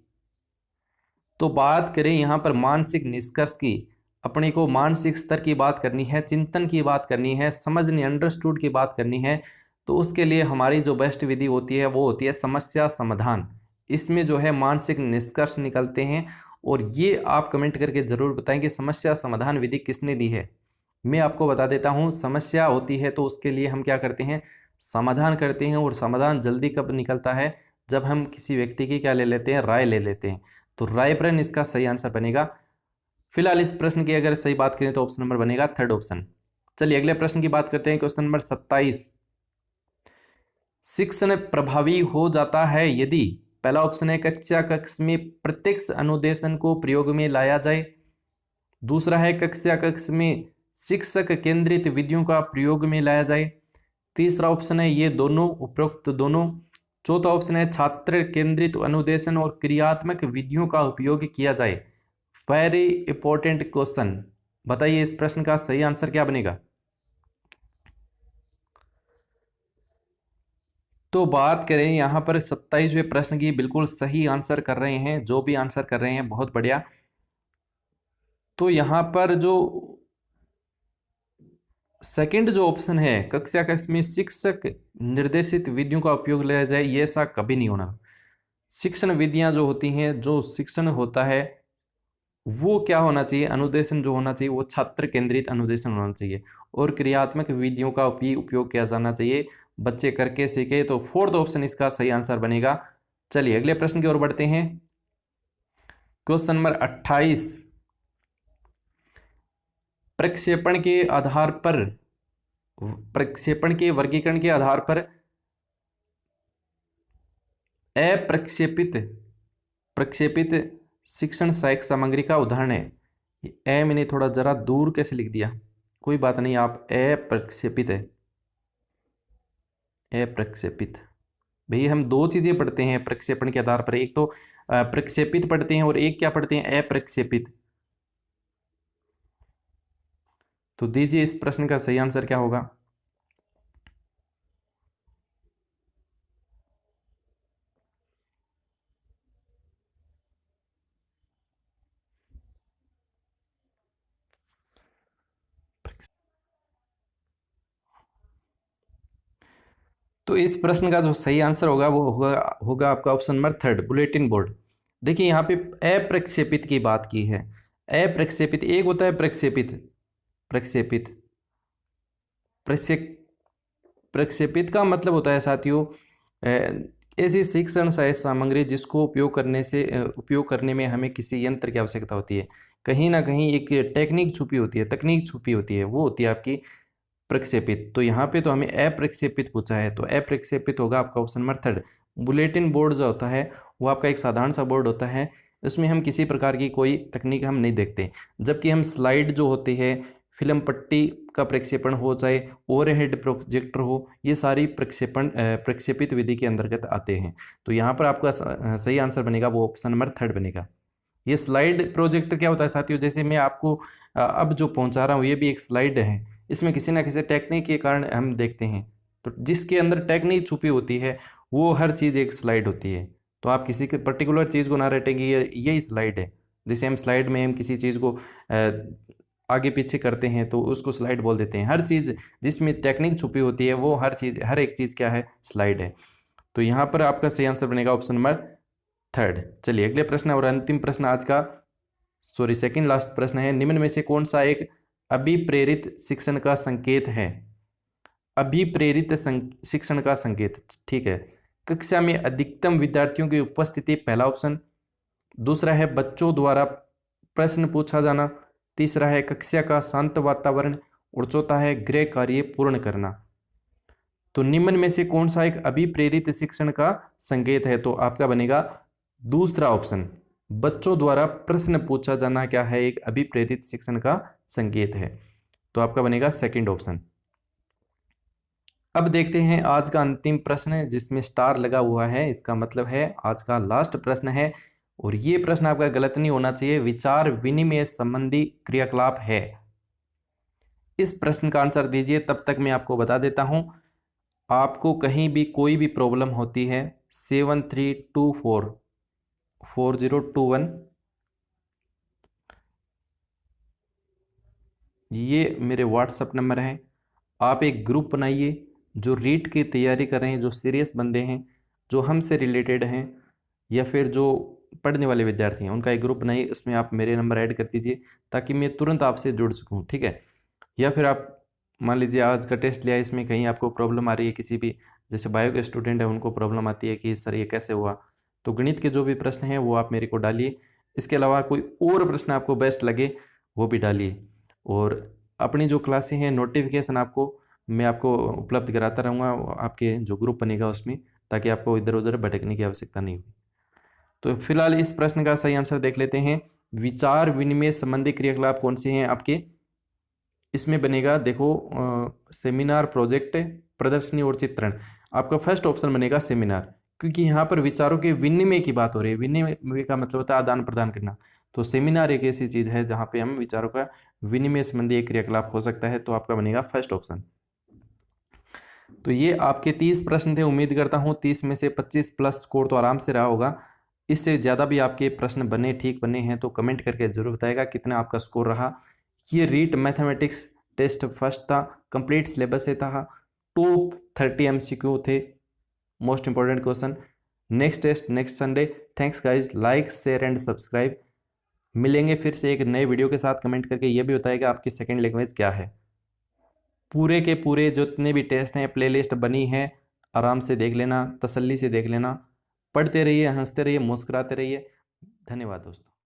तो बात करें यहाँ पर मानसिक निष्कर्ष की, अपने को मानसिक स्तर की बात करनी है, चिंतन की बात करनी है, समझने अंडरस्टूड की बात करनी है, तो उसके लिए हमारी जो बेस्ट विधि होती है वो होती है समस्या समाधान। इसमें जो है मानसिक निष्कर्ष निकलते हैं। और ये आप कमेंट करके ज़रूर बताएं कि समस्या समाधान विधि किसने दी है। मैं आपको बता देता हूँ, समस्या होती है तो उसके लिए हम क्या करते हैं, समाधान करते हैं। और समाधान जल्दी कब निकलता है, जब हम किसी व्यक्ति की क्या ले लेते हैं, राय ले लेते हैं। तो रायप्रन इसका सही आंसर बनेगा। फिलहाल इस प्रश्न की अगर सही बात करें तो ऑप्शन नंबर बनेगा थर्ड ऑप्शन। चलिए अगले प्रश्न की बात करते हैं, क्वेश्चन नंबर 27। शिक्षण प्रभावी हो जाता है यदि, पहला ऑप्शन है कक्षा कक्ष में प्रत्यक्ष अनुदेशन को प्रयोग में लाया जाए, दूसरा है कक्षा कक्ष में शिक्षक केंद्रित विधियों का प्रयोग में लाया जाए, तीसरा ऑप्शन है ये दोनों, उपरोक्त दोनों, चौथा ऑप्शन है छात्र केंद्रित अनुदेशन और क्रियात्मक विधियों का उपयोग किया जाए। वेरी इंपॉर्टेंट क्वेश्चन, बताइए इस प्रश्न का सही आंसर क्या बनेगा? तो बात करें यहाँ पर 27वें प्रश्न की, बिल्कुल सही आंसर कर रहे हैं, जो भी आंसर कर रहे हैं बहुत बढ़िया। तो यहाँ पर जो सेकंड जो ऑप्शन है, कक्षा कक्ष में शिक्षक निर्देशित विधियों का उपयोग लिया जाए, ये ऐसा कभी नहीं होना। शिक्षण विधियां जो होती हैं, जो शिक्षण होता है वो क्या होना चाहिए, अनुदेशन जो होना चाहिए वो छात्र केंद्रित अनुदेशन होना चाहिए, और क्रियात्मक विधियों का भी उपयोग किया जाना चाहिए, बच्चे करके सीखे। तो फोर्थ ऑप्शन इसका सही आंसर बनेगा। चलिए अगले प्रश्न की ओर बढ़ते हैं। क्वेश्चन नंबर 28, प्रक्षेपण के आधार पर, प्रक्षेपण के वर्गीकरण के आधार पर अप्रक्षेपित प्रक्षेपित शिक्षण सहायक सामग्री का उदाहरण है। ए मैंने थोड़ा जरा दूर कैसे लिख दिया, कोई बात नहीं, आप अप्रक्षेपित है, अप्रक्षेपित। भैया हम दो चीजें पढ़ते हैं प्रक्षेपण के आधार पर, एक तो प्रक्षेपित पढ़ते हैं और एक क्या पढ़ते हैं, अप्रक्षेपित। तो दीजिए इस प्रश्न का सही आंसर क्या होगा। तो इस प्रश्न का जो सही आंसर होगा वो होगा आपका option number third, bulletin board. देखिए यहाँ पे अप्रक्षेपित की बात की है। अप्रक्षेपित एक होता है प्रक्षेपित, प्रक्षेपित प्रक्षेप प्रक्षेपित का मतलब होता है साथियों ऐसी शिक्षण सहायक सामग्री जिसको उपयोग करने में हमें किसी यंत्र की आवश्यकता होती है, कहीं ना कहीं एक टेक्निक छुपी होती है, तकनीक छुपी होती है, वो होती है आपकी प्रक्षेपित। तो यहाँ पे तो हमें अप्रक्षेपित पूछा है, तो अप्रक्षेपित होगा आपका option number third. Bulletin board जो होता है वो आपका एक साधारण सा बोर्ड होता है, इसमें हम किसी प्रकार की कोई तकनीक हम नहीं देखते, जबकि हम स्लाइड जो होती है, फिल्म पट्टी का प्रक्षेपण हो चाहे ओवरहेड प्रोजेक्टर हो, ये सारी प्रक्षेपित विधि के अंतर्गत आते हैं। तो यहाँ पर आपका सही आंसर बनेगा वो ऑप्शन नंबर थर्ड बनेगा। ये स्लाइड प्रोजेक्टर क्या होता है साथियों, जैसे मैं आपको अब जो पहुंचा रहा हूँ ये भी एक स्लाइड है, इसमें किसी ना किसी टेक्निक के कारण हम देखते हैं, तो जिसके अंदर टेक्निक छुपी होती है वो हर चीज़ एक स्लाइड होती है। तो आप किसी के पर्टिकुलर चीज़ को ना रटेंगे, ये यही स्लाइड है। जैसे हम स्लाइड में हम किसी चीज़ को आगे पीछे करते हैं तो उसको स्लाइड बोल देते हैं। हर चीज़ जिसमें टेक्निक छुपी होती है वो हर चीज़, हर एक चीज़ क्या है, स्लाइड है। तो यहाँ पर आपका सही आंसर बनेगा ऑप्शन नंबर थर्ड। चलिए अगले प्रश्न और अंतिम प्रश्न आज का, सॉरी सेकंड लास्ट प्रश्न है, निम्न में से कौन सा एक अभिप्रेरित शिक्षण का संकेत है। अभिप्रेरित शिक्षण का संकेत, ठीक है, कक्षा में अधिकतम विद्यार्थियों की उपस्थिति, पहला ऑप्शन। दूसरा है बच्चों द्वारा प्रश्न पूछा जाना। तीसरा है कक्षा का शांत वातावरण, और चौथा है गृह कार्य पूर्ण करना। तो निम्न में से कौन सा एक अभिप्रेरित शिक्षण का संकेत है, तो आपका बनेगा दूसरा ऑप्शन, बच्चों द्वारा प्रश्न पूछा जाना क्या है, एक अभिप्रेरित शिक्षण का संकेत है। तो आपका बनेगा सेकंड ऑप्शन। अब देखते हैं आज का अंतिम प्रश्न जिसमें स्टार लगा हुआ है, इसका मतलब है आज का लास्ट प्रश्न है, और ये प्रश्न आपका गलत नहीं होना चाहिए। विचार विनिमय संबंधी क्रियाकलाप है। इस प्रश्न का आंसर दीजिए, तब तक मैं आपको बता देता हूं, आपको कहीं भी कोई भी प्रॉब्लम होती है 73244021, ये मेरे व्हाट्सएप नंबर है। आप एक ग्रुप बनाइए, जो रीट की तैयारी कर रहे हैं, जो सीरियस बंदे हैं, जो हमसे रिलेटेड हैं, या फिर जो पढ़ने वाले विद्यार्थी हैं, उनका एक ग्रुप बनाइए, उसमें आप मेरे नंबर ऐड कर दीजिए ताकि मैं तुरंत आपसे जुड़ सकूं, ठीक है। या फिर आप मान लीजिए आज का टेस्ट लिया, इसमें कहीं आपको प्रॉब्लम आ रही है, किसी भी जैसे बायो के स्टूडेंट है उनको प्रॉब्लम आती है कि सर ये कैसे हुआ, तो गणित के जो भी प्रश्न हैं वो आप मेरे को डालिए। इसके अलावा कोई और प्रश्न आपको बेस्ट लगे वो भी डालिए, और अपनी जो क्लासें हैं नोटिफिकेशन आपको मैं आपको उपलब्ध कराता रहूँगा आपके जो ग्रुप बनेगा उसमें, ताकि आपको इधर उधर भटकने की आवश्यकता नहीं होगी। तो फिलहाल इस प्रश्न का सही आंसर देख लेते हैं। विचार विनिमय संबंधी क्रियाकलाप कौन से हैं आपके, इसमें बनेगा देखो सेमिनार, प्रोजेक्ट, प्रदर्शनी और चित्रण। आपका फर्स्ट ऑप्शन बनेगा सेमिनार, क्योंकि यहाँ पर विचारों के विनिमय की बात हो रही है। विनिमय का मतलब होता है आदान प्रदान करना, तो सेमिनार एक ऐसी चीज है जहाँ पे हम विचारों का विनिमय संबंधी एक क्रियाकलाप हो सकता है, तो आपका बनेगा फर्स्ट ऑप्शन। तो ये आपके 30 प्रश्न थे। उम्मीद करता हूँ 30 में से 25 प्लस स्कोर तो आराम से रहा होगा। इससे ज़्यादा भी आपके प्रश्न बने, ठीक बने हैं तो कमेंट करके ज़रूर बताएगा कितना आपका स्कोर रहा। ये रीट मैथमेटिक्स टेस्ट फर्स्ट था, कंप्लीट सिलेबस से था, टॉप 30 MCQ थे, most important question. Next test next Sunday. Thanks guys, like share and subscribe. मिलेंगे फिर से एक नए वीडियो के साथ। कमेंट करके ये भी बताएगा आपकी सेकंड लैंग्वेज क्या है। पूरे के पूरे जितने भी टेस्ट हैं प्लेलिस्ट बनी है, आराम से देख लेना, तसल्ली से देख लेना। पढ़ते रहिए, हंसते रहिए, मुस्कुराते रहिए। धन्यवाद दोस्तों।